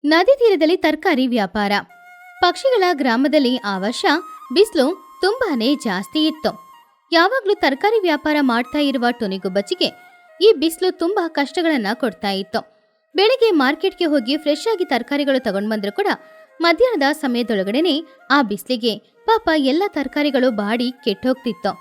ನದಿ ತೀರದಲ್ಲಿ ತರಕಾರಿ ವ್ಯಾಪಾರ. ಪಕ್ಷಿಗಳ ಗ್ರಾಮದಲ್ಲಿ ಆ ವರ್ಷ ಬಿಸಿಲು ತುಂಬಾನೇ ಜಾಸ್ತಿ ಇತ್ತು. ಯಾವಾಗ್ಲೂ ತರಕಾರಿ ವ್ಯಾಪಾರ ಮಾಡ್ತಾ ಇರುವ ಟುನಿಗುಬ್ಬಚ್ಚಿಗೆ ಈ ಬಿಸಿಲು ತುಂಬಾ ಕಷ್ಟಗಳನ್ನ ಕೊಡ್ತಾ ಇತ್ತು. ಬೆಳಿಗ್ಗೆ ಮಾರ್ಕೆಟ್ಗೆ ಹೋಗಿ ಫ್ರೆಶ್ ಆಗಿ ತರಕಾರಿಗಳು ತಗೊಂಡ್ ಬಂದ್ರು ಕೂಡ ಮಧ್ಯಾಹ್ನದ ಸಮಯದೊಳಗಡೆನೆ ಆ ಬಿಸಿಲಿಗೆ ಪಾಪ ಎಲ್ಲ ತರಕಾರಿಗಳು ಬಾಡಿ ಕೆಟ್ಟೋಗ್ತಿತ್ತು.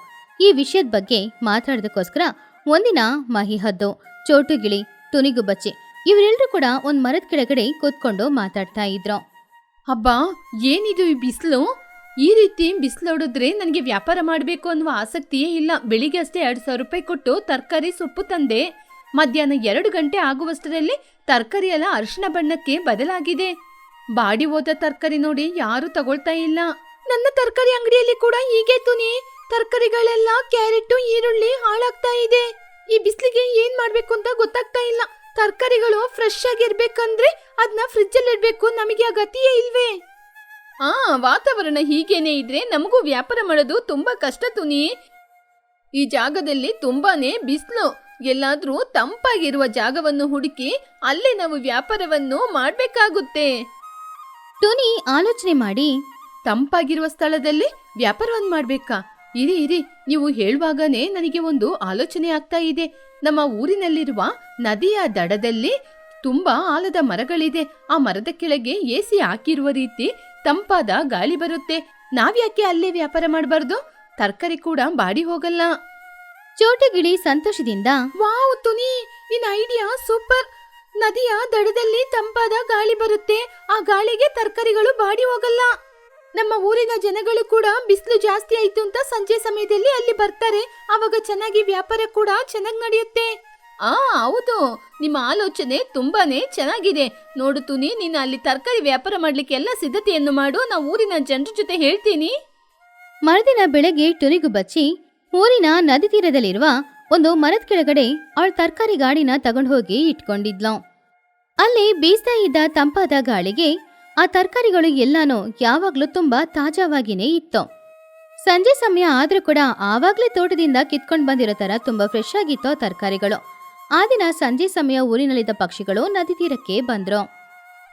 ಈ ವಿಷಯದ ಬಗ್ಗೆ ಮಾತಾಡೋದಕ್ಕೋಸ್ಕರ ಒಂದಿನ ಮಹಿಹದ್ದು, ಚೋಟುಗಿಳಿ, ಟುನಿಗುಬ್ಬಚ್ಚಿ ಇವರೆಲ್ಲರೂ ಕೂಡ ಒಂದ್ ಮರದ ಕೆಳಗಡೆ ಕೂತ್ಕೊಂಡು ಮಾತಾಡ್ತಾ ಇದ್ರು. ಹಬ್ಬಾ, ಏನಿದು ಈ ಬಿಸಿಲು? ಈ ರೀತಿ ಬಿಸಿಲೋಡಿದ್ರೆ ನನಗೆ ವ್ಯಾಪಾರ ಮಾಡಬೇಕು ಅನ್ನುವ ಆಸಕ್ತಿಯೇ ಇಲ್ಲ. ಬೆಳಿಗ್ಗೆ ಅಷ್ಟೇ 2,000 ರೂಪಾಯಿ ಕೊಟ್ಟು ತರಕಾರಿ ಸೊಪ್ಪು ತಂದೆ. ಮಧ್ಯಾಹ್ನ 2 ಗಂಟೆ ಆಗುವಷ್ಟರಲ್ಲಿ ತರಕಾರಿ ಎಲ್ಲ ಅರಿಶಿನ ಬಣ್ಣಕ್ಕೆ ಬದಲಾಗಿದೆ. ಬಾಡಿ ಹೋದ ತರಕಾರಿ ನೋಡಿ ಯಾರು ತಗೊಳ್ತಾ ಇಲ್ಲ. ನನ್ನ ತರಕಾರಿ ಅಂಗಡಿಯಲ್ಲಿ ಕೂಡ ಹೀಗೆ ತುನಿ. ತರಕಾರಿಗಳೆಲ್ಲ ಕ್ಯಾರೆಟ್, ಈರುಳ್ಳಿ ಹಾಳಾಗ್ತಾ ಇದೆ. ಈ ಬಿಸಿಲಿಗೆ ಏನ್ ಮಾಡ್ಬೇಕು ಅಂತ ಗೊತ್ತಾಗ್ತಾ ಇಲ್ಲ. ತರಕಾರಿಗಳು ಫ್ರೆಶ್ ಆಗಿರ್ಬೇಕಂದ್ರೆ ಅದನ್ನ ಫ್ರಿಜ್ ಅಲ್ಲಿ ಇಡ್ಬೇಕು. ನಮಗೆ ಆ ಗತಿಯೇ ಇಲ್ವೇ? ವಾತಾವರಣ ಹೀಗೇನೆ ಇದ್ರೆ ನಮಗೂ ವ್ಯಾಪಾರ ಮಾಡೋದು ತುಂಬಾ ಕಷ್ಟ ತುನಿ. ಈ ಜಾಗದಲ್ಲಿ ತುಂಬಾನೇ ಬಿಸಿಲು. ಎಲ್ಲಾದ್ರೂ ತಂಪಾಗಿರುವ ಜಾಗವನ್ನು ಹುಡುಕಿ ಅಲ್ಲೇ ನಾವು ವ್ಯಾಪಾರವನ್ನು ಮಾಡ್ಬೇಕಾಗುತ್ತೆ. ಟುನಿ ಆಲೋಚನೆ ಮಾಡಿ, ತಂಪಾಗಿರುವ ಸ್ಥಳದಲ್ಲಿ ವ್ಯಾಪಾರವನ್ನು ಮಾಡ್ಬೇಕಾ? ಇರಿ, ನೀವು ಹೇಳುವಾಗನೇ ನನಗೆ ಒಂದು ಆಲೋಚನೆ ಆಗ್ತಾ ಇದೆ. ನಮ್ಮ ಊರಿನಲ್ಲಿರುವ ನದಿಯ ದಡದಲ್ಲಿ ತುಂಬಾ ಆಲದ ಮರಗಳಿದೆ. ಆ ಮರದ ಕೆಳಗೆ ಎಸಿ ಹಾಕಿರುವ ರೀತಿ ತಂಪಾದ ಗಾಳಿ ಬರುತ್ತೆ. ನಾವ್ಯಾಕೆ ಅಲ್ಲೇ ವ್ಯಾಪಾರ ಮಾಡಬಾರ್ದು? ತರಕಾರಿ ಕೂಡ ಬಾಡಿ ಹೋಗಲ್ಲ. ಚೋಟುಗಿಳಿ ಸಂತೋಷದಿಂದ, ವಾವ್ ತುನಿ, ನಿನ್ನ ಐಡಿಯಾ ಸೂಪರ್. ನದಿಯ ದಡದಲ್ಲಿ ತಂಪಾದ ಗಾಳಿ ಬರುತ್ತೆ. ಆ ಗಾಳಿಗೆ ತರಕಾರಿಗಳು ಬಾಡಿ ಹೋಗಲ್ಲ. ನಮ್ಮ ಊರಿನ ಜನಗಳು ಕೂಡ ಬಿಸಿಲು ಜಾಸ್ತಿ ಆಯ್ತು ಅಂತ ಸಂಜೆ ಸಮಯದಲ್ಲಿ ಅಲ್ಲಿ ಬರ್ತಾರೆ. ಅವಾಗ ಚೆನ್ನಾಗಿ ವ್ಯಾಪಾರ ಕೂಡ ಚೆನ್ನಾಗಿ ನಡೆಯುತ್ತೆ. ಹೌದು, ನಿಮ್ಮ ಆಲೋಚನೆ ತುಂಬಾನೇ ಚೆನ್ನಾಗಿದೆ. ನೋಡು ತುನಿ, ನೀನು ಅಲ್ಲಿ ತರಕಾರಿ ವ್ಯಾಪಾರ ಮಾಡ್ಲಿಕ್ಕೆ ಎಲ್ಲ ಸಿದ್ಧತೆಯನ್ನು ಮಾಡು. ನಾವು ಊರಿನ ಜನರ ಜೊತೆ ಹೇಳ್ತೀನಿ. ಮರುದಿನ ಬೆಳಗ್ಗೆ ಟುನಿಗುಬ್ಬಚ್ಚಿ ಊರಿನ ನದಿ ತೀರದಲ್ಲಿರುವ ಒಂದು ಮರದ ಕೆಳಗಡೆ ಅವಳ ತರಕಾರಿ ಗಾಡಿನ ತಗೊಂಡು ಹೋಗಿ ಇಟ್ಕೊಂಡಿದ್ಲು. ಅಲ್ಲಿ ಬೀಸ್ತಾ ಇದ್ದ ತಂಪಾದ ಗಾಳಿಗೆ ಆ ತರಕಾರಿಗಳು ಎಲ್ಲಾನು ಯಾವಾಗ್ಲೂ ತುಂಬಾ ತಾಜಾವಾಗಿನೇ ಇತ್ತು. ಸಂಜೆ ಸಮಯ ಆದ್ರೂ ಕೂಡ ಆವಾಗ್ಲೇ ತೋಟದಿಂದ ಕಿತ್ಕೊಂಡ್ ಬಂದಿರೋ ತರ ತುಂಬಾ ಫ್ರೆಶ್ ಆಗಿತ್ತು ತರಕಾರಿಗಳು. ಆ ದಿನ ಸಂಜೆ ಸಮಯ ಊರಿನಲ್ಲಿದ್ದ ಪಕ್ಷಿಗಳು ನದಿ ತೀರಕ್ಕೆ ಬಂದ್ರು.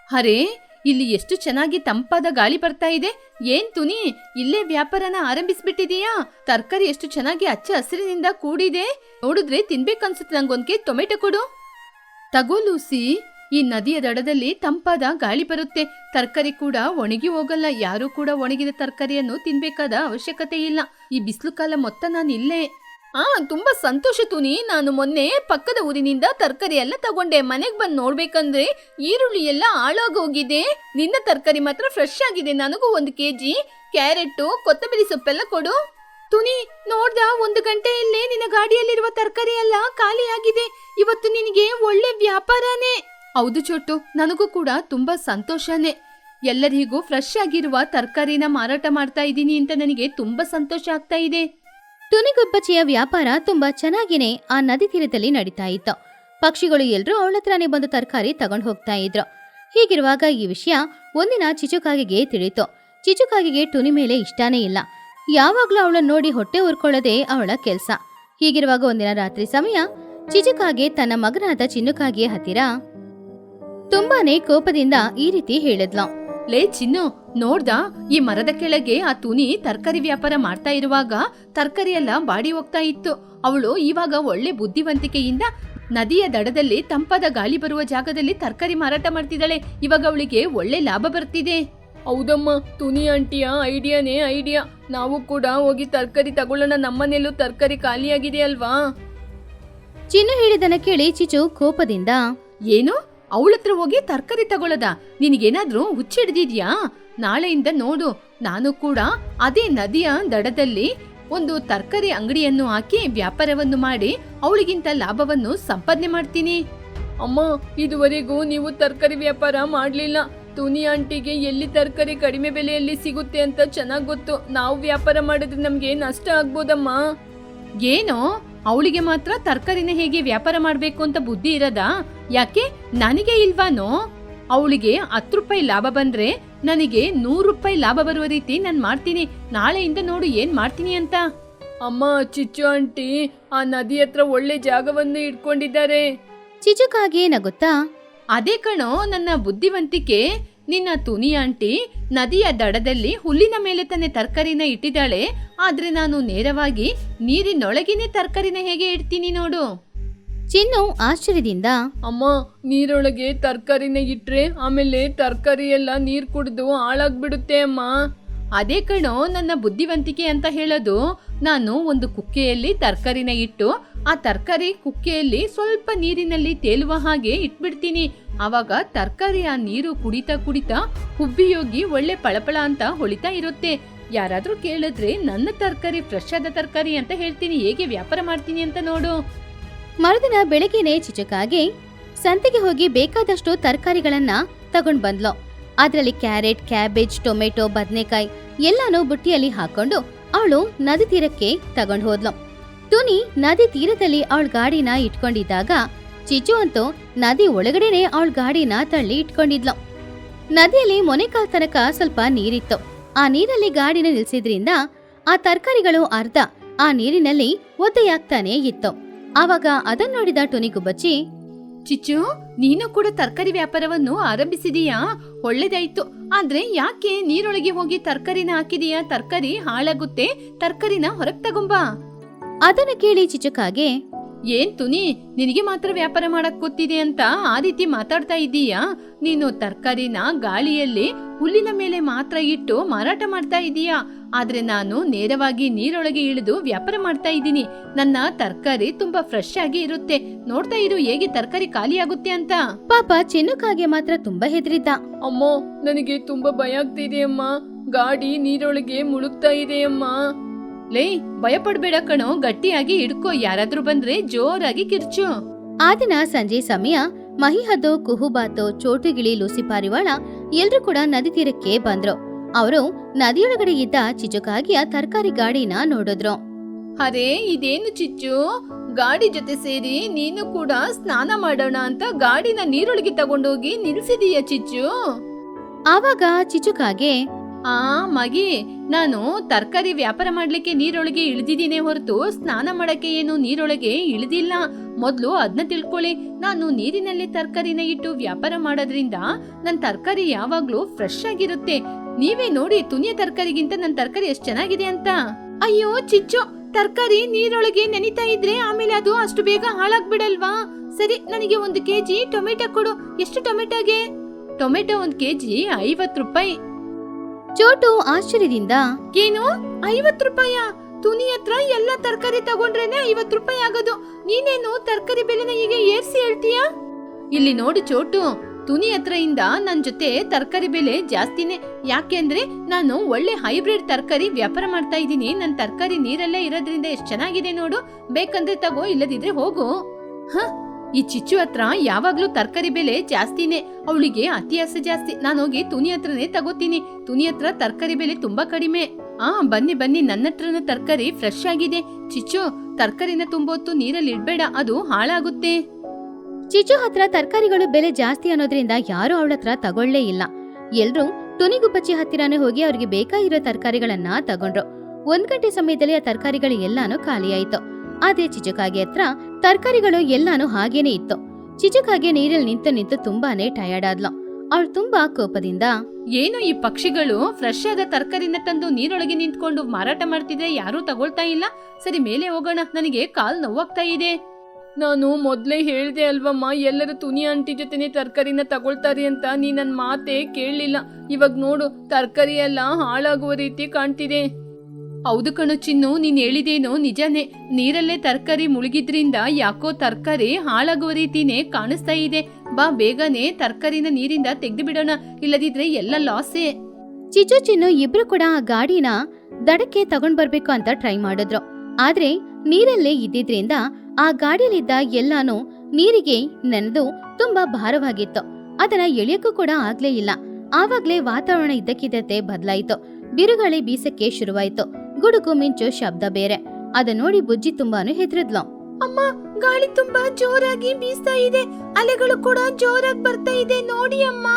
ಅರೆ, ಇಲ್ಲಿ ಎಷ್ಟು ಚೆನ್ನಾಗಿ ತಂಪಾದ ಗಾಳಿ ಬರ್ತಾ ಇದೆ. ಏನ್ ತುನಿ, ಇಲ್ಲೇ ವ್ಯಾಪಾರನ ಆರಂಭಿಸ್ಬಿಟ್ಟಿದೀಯಾ? ತರಕಾರಿ ಎಷ್ಟು ಚೆನ್ನಾಗಿ ಹಚ್ಚ ಹಸಿರಿನಿಂದ ಕೂಡಿದೆ. ನೋಡಿದ್ರೆ ತಿನ್ಬೇಕನ್ಸುತ್ತೆ. ನಂಗೊಂದ್ಕೆ ಟೊಮೆಟೊ ಕೊಡು. ತಗೋ ಲೂಸಿ, ಈ ನದಿಯ ದಡದಲ್ಲಿ ತಂಪಾದ ಗಾಳಿ ಬರುತ್ತೆ. ತರಕಾರಿ ಕೂಡ ಒಣಗಿ ಹೋಗಲ್ಲ. ಯಾರು ಕೂಡ ಒಣಗಿದ ತರಕಾರಿಯನ್ನು ತಿನ್ಬೇಕಾದ ಅವಶ್ಯಕತೆ ಇಲ್ಲ. ಈ ಬಿಸಿಲು ಕಾಲ ಮೊತ್ತ ನಾನು ಇಲ್ಲೇ. ತುಂಬಾ ಸಂತೋಷ ತುನಿ. ನಾನು ಮೊನ್ನೆ ಪಕ್ಕದ ಊರಿನಿಂದ ತರಕಾರಿ ಎಲ್ಲ ತಗೊಂಡೆ. ಮನೆಗ್ ಬಂದು ನೋಡ್ಬೇಕಂದ್ರೆ ಈರುಳ್ಳಿ ಎಲ್ಲ ಹಾಳಾಗೋಗಿದೆ. ನಿನ್ನ ತರಕಾರಿ ಮಾತ್ರ ಫ್ರೆಶ್ ಆಗಿದೆ. ನನಗೂ 1 kg ಕ್ಯಾರೆಟ್, ಕೊತ್ತಂಬರಿ ಸೊಪ್ಪೆಲ್ಲ ಕೊಡು. ತುನಿ, ನೋಡ್ದ 1 ಗಂಟೆಯಲ್ಲೇ ನಿನ್ನ ಗಾಡಿಯಲ್ಲಿರುವ ತರಕಾರಿ ಎಲ್ಲ ಖಾಲಿಯಾಗಿದೆ. ಇವತ್ತು ನಿನಗೆ ಒಳ್ಳೆ ವ್ಯಾಪಾರನೇ. ಹೌದು ಚೋಟು, ನನಗೂ ಕೂಡ ತುಂಬಾ ಸಂತೋಷನೇ. ಎಲ್ಲರಿಗೂ ಫ್ರೆಶ್ ಆಗಿರುವ ತರಕಾರಿನ ಮಾರಾಟ ಮಾಡ್ತಾ ಇದ್ದೀನಿ ಅಂತ ನನಗೆ ತುಂಬಾ ಸಂತೋಷ ಆಗ್ತಾ ಇದೆ. ಟುನಿಗುಬ್ಬಚ್ಚಿಯ ವ್ಯಾಪಾರ ತುಂಬಾ ಚೆನ್ನಾಗಿನೇ ಆ ನದಿ ತೀರದಲ್ಲಿ ನಡೀತಾ ಇತ್ತು. ಪಕ್ಷಿಗಳು ಎಲ್ರೂ ಅವಳ ಹತ್ರನೇ ಬಂದು ತರಕಾರಿ ತಗೊಂಡು ಹೋಗ್ತಾ ಇದ್ರು. ಹೀಗಿರುವಾಗ ಈ ವಿಷಯ ಒಂದಿನ ಚಿಚುಕಾಗೆಗೆ ತಿಳಿತು. ಚಿಚುಕಾಗೆಗೆ ಟುನಿ ಮೇಲೆ ಇಷ್ಟಾನೇ ಇಲ್ಲ. ಯಾವಾಗ್ಲೂ ಅವಳನ್ನ ನೋಡಿ ಹೊಟ್ಟೆ ಉರ್ಕೊಳ್ಳೋದೇ ಅವಳ ಕೆಲ್ಸ. ಹೀಗಿರುವಾಗ ಒಂದಿನ ರಾತ್ರಿ ಸಮಯ ಚಿಚುಕಾಗೆ ತನ್ನ ಮಗನಾದ ಚಿನ್ನುಕಾಗಿಯ ಹತ್ತಿರ ತುಂಬಾನೇ ಕೋಪದಿಂದ ಈ ರೀತಿ ಹೇಳಿದ್ಲು. ಲೇ ಚಿನ್ನು, ನೋಡ್ದ ಈ ಮರದ ಕೆಳಗೆ ಆ ತುನಿ ತರಕಾರಿ ವ್ಯಾಪಾರ ಮಾಡ್ತಾ ಇರುವಾಗ ತರಕಾರಿ ಎಲ್ಲ ಬಾಡಿ ಹೋಗ್ತಾ ಇತ್ತು. ಅವಳು ಇವಾಗ ಒಳ್ಳೆ ಬುದ್ಧಿವಂತಿಕೆಯಿಂದ ನದಿಯ ದಡದಲ್ಲಿ ತಂಪಾದ ಗಾಳಿ ಬರುವ ಜಾಗದಲ್ಲಿ ತರಕಾರಿ ಮಾರಾಟ ಮಾಡ್ತಿದ್ದಾಳೆ. ಇವಾಗ ಅವಳಿಗೆ ಒಳ್ಳೆ ಲಾಭ ಬರ್ತಿದೆ. ಹೌದಮ್ಮ, ತುನಿ ಆಂಟಿಯ ಐಡಿಯಾನೇ ಐಡಿಯಾ. ನಾವು ಕೂಡ ಹೋಗಿ ತರಕಾರಿ ತಗೊಳ್ಳೋಣ. ನಮ್ಮನೆಲ್ಲೂ ತರಕಾರಿ ಖಾಲಿಯಾಗಿದೆ ಅಲ್ವಾ? ಚಿನ್ನು ಹೇಳಿದನ್ನ ಕೇಳಿ ಚಿಚು ಕೋಪದಿಂದ, ಏನು, ಅವಳತ್ರ ಹೋಗಿ ತರಕಾರಿ ತಗೊಳ್ಳೋದ? ನಿನಗೇನಾದ್ರೂ ಹುಚ್ಚಿಡ್ದಿದ್ಯಾ? ನಾಳೆಯಿಂದ ನೋಡು, ನಾನು ಕೂಡ ಅದೇ ನದಿಯ ದಡದಲ್ಲಿ ಒಂದು ತರಕಾರಿ ಅಂಗಡಿಯನ್ನು ಹಾಕಿ ವ್ಯಾಪಾರವನ್ನು ಮಾಡಿ ಅವಳಿಗಿಂತ ಲಾಭವನ್ನು ಸಂಪಾದನೆ ಮಾಡ್ತೀನಿ. ಅಮ್ಮ, ಇದುವರೆಗೂ ನೀವು ತರಕಾರಿ ವ್ಯಾಪಾರ ಮಾಡ್ಲಿಲ್ಲ. ತುನಿ ಆಂಟಿಗೆ ಎಲ್ಲಿ ತರಕಾರಿ ಕಡಿಮೆ ಬೆಲೆಯಲ್ಲಿ ಸಿಗುತ್ತೆ ಅಂತ ಚೆನ್ನಾಗ್ ಗೊತ್ತು. ನಾವು ವ್ಯಾಪಾರ ಮಾಡಿದ್ರೆ ನಮ್ಗೆ ನಷ್ಟ ಆಗ್ಬೋದಮ್ಮ. ಏನೋ, ಅವಳಿಗೆ ಮಾತ್ರ ತರಕಾರಿನ ಹೇಗೆ ವ್ಯಾಪಾರ ಮಾಡ್ಬೇಕು ಅಂತ ಬುದ್ಧಿ ಇರದಾ? ಯಾಕೆ ನನಗೆ ಇಲ್ವಾನೋ? ಅವಳಿಗೆ 10 ರೂಪಾಯಿ ಲಾಭ ಬಂದ್ರೆ ನನಗೆ 100 ರೂಪಾಯಿ ಲಾಭ ಬರುವ ರೀತಿ ನಾನು ಮಾಡ್ತೀನಿ. ನಾಳೆಯಿಂದ ನೋಡು ಏನ್ ಮಾಡ್ತೀನಿ ಅಂತ. ಅಮ್ಮ, ಚಿಚ್ಚು ಆಂಟಿ ಆ ನದಿ ಹತ್ರ ಒಳ್ಳೆ ಜಾಗವನ್ನು ಇಟ್ಕೊಂಡಿದ್ದಾರೆ. ಚಿಚುಕಾಗೆ ನಗುತ್ತಾ, ಅದೇ ಕಣೋ ನನ್ನ ಬುದ್ಧಿವಂತಿಕೆ. ನಿನ್ನ ತುನಿ ಆಂಟಿ ನದಿಯ ದಡದಲ್ಲಿ ಹುಲ್ಲಿನ ಮೇಲೆ ತಾನೆ ತರಕಾರಿನ ಇಟ್ಟಿದ್ದಾಳೆ, ಆದ್ರೆ ನಾನು ನೇರವಾಗಿ ನೀರಿನೊಳಗಿನೇ ತರಕಾರಿನ ಹೇಗೆ ಇಡ್ತೀನಿ ನೋಡು. ಚಿನ್ನು ಆಶ್ಚರ್ಯದಿಂದ, ಅಮ್ಮ, ನೀರೊಳಗೆ ತರಕಾರಿನ ಇಟ್ರೆ ಆಮೇಲೆ ತರಕಾರಿ ಎಲ್ಲ ನೀರ್ ಕುಡಿದು ಹಾಳಾಗ್ಬಿಡುತ್ತೆ ಅಮ್ಮ. ಅದೇ ಕಣೋ ನನ್ನ ಬುದ್ಧಿವಂತಿಕೆ ಅಂತ ಹೇಳೋದು. ನಾನು ಒಂದು ಕುಕ್ಕೆಯಲ್ಲಿ ತರಕಾರಿನ ಇಟ್ಟು ಆ ತರಕಾರಿ ಕುಕ್ಕೆಯಲ್ಲಿ ಸ್ವಲ್ಪ ನೀರಿನಲ್ಲಿ ತೇಲುವ ಹಾಗೆ ಇಟ್ಬಿಡ್ತೀನಿ. ಆವಾಗ ತರಕಾರಿ ಆ ನೀರು ಕುಡಿತಾ ಕುಡಿತಾ ಹುಬ್ಬಿಯೋಗಿ ಒಳ್ಳೆ ಪಳಪಳ ಅಂತ ಹೊಳಿತಾ ಇರುತ್ತೆ. ಯಾರಾದ್ರೂ ಕೇಳಿದ್ರೆ ನನ್ನ ತರಕಾರಿ ಫ್ರೆಶ್ ಆದ ತರಕಾರಿ ಅಂತ ಹೇಳ್ತೀನಿ. ಹೇಗೆ ವ್ಯಾಪಾರ ಮಾಡ್ತೀನಿ ಅಂತ ನೋಡು. ಮರುದಿನ ಬೆಳಗ್ಗೆನೆ ಚಿಚುಕಾಗೆ ಸಂತೆಗೆ ಹೋಗಿ ಬೇಕಾದಷ್ಟು ತರಕಾರಿಗಳನ್ನ ತಗೊಂಡ್ ಬಂದ್ಲು. ಅದ್ರಲ್ಲಿ ಕ್ಯಾರೆಟ್, ಕ್ಯಾಬೇಜ್, ಟೊಮೆಟೊ, ಬದನೆಕಾಯಿ ಎಲ್ಲಾನು ಬುಟ್ಟಿಯಲ್ಲಿ ಹಾಕೊಂಡು ಅವಳು ನದಿ ತೀರಕ್ಕೆ ತಗೊಂಡ್ ಹೋದ್ಲು. ತುನಿ ನದಿ ತೀರದಲ್ಲಿ ಅವಳ ಗಾಡಿನ ಇಟ್ಕೊಂಡಿದ್ದಾಗ ಚಿಚು ಅಂತೂ ನದಿ ಒಳಗಡೆನೆ ಅವಳ ಗಾಡಿನ ತಳ್ಳಿ ಇಟ್ಕೊಂಡಿದ್ಲು. ನದಿಯಲ್ಲಿ ಮೊನೆಕಾಲ್ ತನಕ ಸ್ವಲ್ಪ ನೀರಿತ್ತು. ಆ ನೀರಲ್ಲಿ ಗಾಡಿನ ನಿಲ್ಸಿದ್ರಿಂದ ಆ ತರಕಾರಿಗಳು ಅರ್ಧ ಆ ನೀರಿನಲ್ಲಿ ಒದ್ದೆಯಾಗ್ತಾನೆ ಇತ್ತು. ಆವಾಗ ಅದನ್ನ ನೋಡಿದ ಟುನಿಗುಬ್ಬಚ್ಚಿ, ಚಿಚ್ಚು, ನೀನು ಕೂಡ ತರಕಾರಿ ವ್ಯಾಪಾರವನ್ನು ಆರಂಭಿಸಿದೀಯಾ? ಒಳ್ಳೇದಾಯ್ತು. ಆದ್ರೆ ಯಾಕೆ ನೀರೊಳಗೆ ಹೋಗಿ ತರಕಾರಿನ ಹಾಕಿದೀಯಾ? ತರಕಾರಿ ಹಾಳಾಗುತ್ತೆ, ತರಕಾರಿನ ಹೊರಗ್ ತಗೊಂಬಾ. ಅದನ್ನ ಕೇಳಿ ಚಿಚುಕಾಗೆ, ಏನ್ ತುನಿ, ನಿನಗೆ ಮಾತ್ರ ವ್ಯಾಪಾರ ಮಾಡಕ್ ಗೊತ್ತಿದೆ ಅಂತ ಆ ರೀತಿ ಮಾತಾಡ್ತಾ ಇದ್ದೀಯಾ? ನೀನು ತರಕಾರಿನ ಗಾಳಿಯಲ್ಲಿ ಹುಲ್ಲಿನ ಮೇಲೆ ಮಾತ್ರ ಇಟ್ಟು ಮಾರಾಟ ಮಾಡ್ತಾ ಇದೀಯಾ? ಆದ್ರೆ ನಾನು ನೇರವಾಗಿ ನೀರೊಳಗೆ ಇಳಿದು ವ್ಯಾಪಾರ ಮಾಡ್ತಾ ಇದ್ದೀನಿ. ನನ್ನ ತರಕಾರಿ ತುಂಬಾ ಫ್ರೆಶ್ ಆಗಿ ಇರುತ್ತೆ. ನೋಡ್ತಾ ಇರು ಹೇಗೆ ತರಕಾರಿ ಖಾಲಿ ಆಗುತ್ತೆ ಅಂತ. ಪಾಪ ಚಿನ್ನುಕಾಗೆ ಮಾತ್ರ ತುಂಬಾ ಹೆದರಿದ್ದ. ಅಮ್ಮೋ, ನನಗೆ ತುಂಬಾ ಭಯ ಆಗ್ತಿದೆ ಅಮ್ಮ. ಗಾಡಿ ನೀರೊಳಗೆ ಮುಳುಗ್ತಾ ಇದೆ ಅಮ್ಮ. ಲೇ, ಭಯ ಪಡ್ಬೇಡ ಕಣೋ, ಗಟ್ಟಿಯಾಗಿ ಹಿಡ್ಕೋ. ಯಾರಾದ್ರೂ ಬಂದ್ರೆ ಜೋರಾಗಿ ಕಿರ್ಚು. ಆ ದಿನ ಸಂಜೆ ಸಮಯ ಮಹಿಹದ್ದು, ಕುಹುಬಾತು, ಚೋಟುಗಿಳಿ, ಲೂಸಿ ಪಾರಿವಾಳ ಎಲ್ರೂ ಕೂಡ ನದಿ ತೀರಕ್ಕೆ ಬಂದ್ರು. ಅವರು ನದಿಯೊಳಗಡೆ ಇದ್ದ ಚಿಚುಕಾಗಿಯ ತರಕಾರಿ ಗಾಡಿನ ನೋಡಿದ್ರು. ಅರೆ, ಇದೇನು ಚಿಚ್ಚು, ಗಾಡಿ ಜೊತೆ ಸೇರಿ ನೀನು ಕೂಡ ಸ್ನಾನ ಮಾಡೋಣ ಅಂತ ಗಾಡಿನ ನೀರೊಳಗೆ ತಗೊಂಡೋಗಿ ನಿಲ್ಸಿದೀಯ ಚಿಚ್ಚು. ಆವಾಗ ಚಿಚುಕಾಗೆ, ಮಗಿ, ನಾನು ತರಕಾರಿ ವ್ಯಾಪಾರ ಮಾಡ್ಲಿಕ್ಕೆ ನೀರೊಳಗೆ ಇಳಿದಿದ್ದೀನಿ ಹೊರತು ಸ್ನಾನ ಮಾಡಕ್ಕೆ ಏನು ನೀರೊಳಗೆ ಇಳಿದಿಲ್ಲ. ಮೊದ್ಲು ಅದನ್ನ ತಿಳ್ಕೊಳ್ಳಿ. ನಾನು ನೀರಿನಲ್ಲಿ ತರಕಾರಿನ ಇಟ್ಟು ವ್ಯಾಪಾರ ಮಾಡೋದ್ರಿಂದ ನನ್ ತರಕಾರಿ ಯಾವಾಗ್ಲೂ ಫ್ರೆಶ್ ಆಗಿರುತ್ತೆ. ನೀವೇ ನೋಡಿ, ತುನಿಯ ತರಕಾರಿಗಿಂತ ನನ್ ತರಕಾರಿ ಎಷ್ಟ್ ಚೆನ್ನಾಗಿದೆ ಅಂತ. ಅಯ್ಯೋ ಚಿಚ್ಚು, ತರಕಾರಿ ನೀರೊಳಗೆ ನೆನಿತಾ ಇದ್ರೆ ಆಮೇಲೆ ಅದು ಅಷ್ಟು ಬೇಗ ಹಾಳಾಗ್ಬಿಡಲ್ವಾ? ಸರಿ, ನನಗೆ 1 ಕೆಜಿ ಟೊಮೆಟೊ ಕೊಡು. ಎಷ್ಟು ಟೊಮೆಟೊಗೆ? ಟೊಮೆಟೊ 1 ಕೆಜಿ 50 ರೂಪಾಯಿ. ಚೋಟು ಆಶ್ಚರ್ಯದಿಂದ, ಏನು 50 ರೂಪಾಯ? ತುನಿ ಹತ್ರ ಎಲ್ಲ ತರಕಾರಿ ತಗೊಂಡ್ರೇನೆ 50 ರೂಪಾಯಿ ಆಗೋದು. ನೀನೇನು ತರಕಾರಿ ಬೆಲೆನ ಈಗ ಏರ್ಸಿ ಹೇಳ್ತೀಯಾ? ಇಲ್ಲಿ ನೋಡು ಚೋಟು, ತುನಿ ಹತ್ರ ಇಂದ ನನ್ ಜೊತೆ ತರಕಾರಿ ಬೆಲೆ ಜಾಸ್ತಿನೇ. ಯಾಕೆಂದ್ರೆ ನಾನು ಒಳ್ಳೆ ಹೈಬ್ರಿಡ್ ತರಕಾರಿ ವ್ಯಾಪಾರ ಮಾಡ್ತಾ ಇದ್ದೀನಿ. ನನ್ ತರಕಾರಿ ನೀರಲ್ಲೇ ಇರೋದ್ರಿಂದ ಎಷ್ಟ್ ಚೆನ್ನಾಗಿದೆ ನೋಡು. ಬೇಕಂದ್ರೆ ತಗೋ, ಇಲ್ಲದಿದ್ರೆ ಹೋಗು. ಈ ಚಿಚ್ಚು ಹತ್ರ ಯಾವಾಗ್ಲೂ ತರಕಾರಿ ಬೆಲೆ ಜಾಸ್ತಿನೇ. ಅವಳಿಗೆ ಅತಿಯಾಸೆ ಜಾಸ್ತಿ. ನಾನು ಹೋಗಿ ತುನಿ ಹತ್ರನೇ ತಗೋತೀನಿ. ತುನಿ ಹತ್ರ ತರಕಾರಿ ಬೆಲೆ ತುಂಬಾ ಕಡಿಮೆ. ಬನ್ನಿ ಬನ್ನಿ, ನನ್ನ ಹತ್ರನೂ ತರಕಾರಿ ಫ್ರೆಶ್ ಆಗಿದೆ. ಚಿಚ್ಚು, ತರಕಾರಿನ ತುಂಬೊತ್ತು ನೀರಲ್ಲಿ ಇಡ್ಬೇಡ, ಅದು ಹಾಳಾಗುತ್ತೆ. ಚಿಚ್ಚು ಹತ್ರ ತರಕಾರಿಗಳು ಬೆಲೆ ಜಾಸ್ತಿ ಅನ್ನೋದ್ರಿಂದ ಯಾರು ಅವಳ ಹತ್ರ ತಗೊಳ್ಳೇ ಇಲ್ಲ. ಎಲ್ರೂ ಟುನಿಗುಬ್ಬಚ್ಚಿ ಹತ್ತಿರನೇ ಹೋಗಿ ಅವ್ರಿಗೆ ಬೇಕಾಗಿರೋ ತರಕಾರಿಗಳನ್ನ ತಗೊಂಡ್ರು. 1 ಗಂಟೆ ಸಮಯದಲ್ಲಿ ಆ ತರಕಾರಿಗಳು ಎಲ್ಲಾನು ಖಾಲಿಯಾಯಿತು. ಆದ್ರೆ ಚಿಚುಕಾಗೆ ಹತ್ರ ತರಕಾರಿಗಳು ಎಲ್ಲಾನು ಹಾಗೇನೆ ಇತ್ತು. ಚಿಚುಕಾಗೆ ನೀರಲ್ಲಿ ನಿಂತು ತುಂಬಾನೇ ಟಯರ್ಡ್ ಆದ್ಲು. ಅವಳು ತುಂಬಾ ಕೋಪದಿಂದ, ಏನು ಈ ಪಕ್ಷಿಗಳು ಫ್ರೆಶ್ ಆದ ತರಕಾರಿನ ತಂದು ನೀರೊಳಗೆ ನಿಂತ್ಕೊಂಡು ಮಾರಾಟ ಮಾಡ್ತಿದ್ರೆ ಯಾರೂ ತಗೊಳ್ತಾ ಇಲ್ಲ. ಸರಿ, ಮೇಲೆ ಹೋಗೋಣ, ನನಗೆ ಕಾಲ್ ನೋವಾಗ್ತಾ ಇದೆ. ನಾನು ಮೊದ್ಲೇ ಹೇಳ್ದೆ ಅಲ್ವಮ್ಮ, ಎಲ್ಲರೂ ತುನಿ ಆಂಟಿ ಜೊತೆನೆ ತರಕಾರಿನ ತಗೊಳ್ತಾರೆ ಅಂತ. ನೀ ನನ್ ಮಾತೇ ಕೇಳಲಿಲ್ಲ. ಇವಾಗ ನೋಡು, ತರಕಾರಿ ಎಲ್ಲ ಹಾಳಾಗುವ ರೀತಿ ಕಾಣ್ತಿದೆ. ಹೌದು ಕಣು ಚಿನ್ನು, ನೀನ್ ಹೇಳಿದೇನೋ ನಿಜಾನೇ. ನೀರಲ್ಲೇ ತರಕಾರಿ ಮುಳುಗಿದ್ರಿಂದ ಯಾಕೋ ತರಕಾರಿ ಹಾಳಾಗುವ ರೀತಿನೇ ಕಾಣಿಸ್ತಾ ಇದೆ. ಬಾ, ಬೇಗನೆ ತರಕಾರಿನ ನೀರಿಂದ ತೆಗೆದು ಬಿಡೋಣ, ಇಲ್ಲದಿದ್ರೆ ಎಲ್ಲ ಲಾಸೇ. ಚಿಚ್ಚು, ಚಿನ್ನು ಇಬ್ರು ಕೂಡ ಆ ಗಾಡಿನ ದಡಕ್ಕೆ ತಗೊಂಡ್ ಬರ್ಬೇಕು ಅಂತ ಟ್ರೈ ಮಾಡಿದ್ರು. ಆದ್ರೆ ನೀರಲ್ಲೇ ಇದ್ದಿದ್ರಿಂದ ಆ ಗಾಡಿಯಲ್ಲಿದ್ದ ಎಲ್ಲಾನು ನೀರಿಗೆ ನೆನೆದು ತುಂಬಾ ಭಾರವಾಗಿತ್ತು. ಅದನ್ನ ಎಳೆಯಕ್ಕೂ ಕೂಡ ಆಗ್ಲೇ ಇಲ್ಲ. ಆವಾಗ್ಲೇ ವಾತಾವರಣ ಇದ್ದಕ್ಕಿದ್ದಂತೆ ಬದಲಾಯಿತು. ಬಿರುಗಾಳಿ ಬೀಸಕ್ಕೆ ಶುರುವಾಯ್ತು. ಗುಡುಗು ಮಿಂಚು ಶಬ್ದ ಬೇರೆ. ಅದ ನೋಡಿ ಬುಜ್ಜಿ ತುಂಬಾನು ಹೆದರಿದ್ಲು. ಅಮ್ಮ, ಗಾಳಿ ತುಂಬಾ ಜೋರಾಗಿ ಬೀಸ್ತಾ ಇದೆ. ಅಲೆಗಳು ಕೂಡ ಜೋರಾಗಿ ಬರ್ತಾ ಇದೆ ನೋಡಿ ಅಮ್ಮ.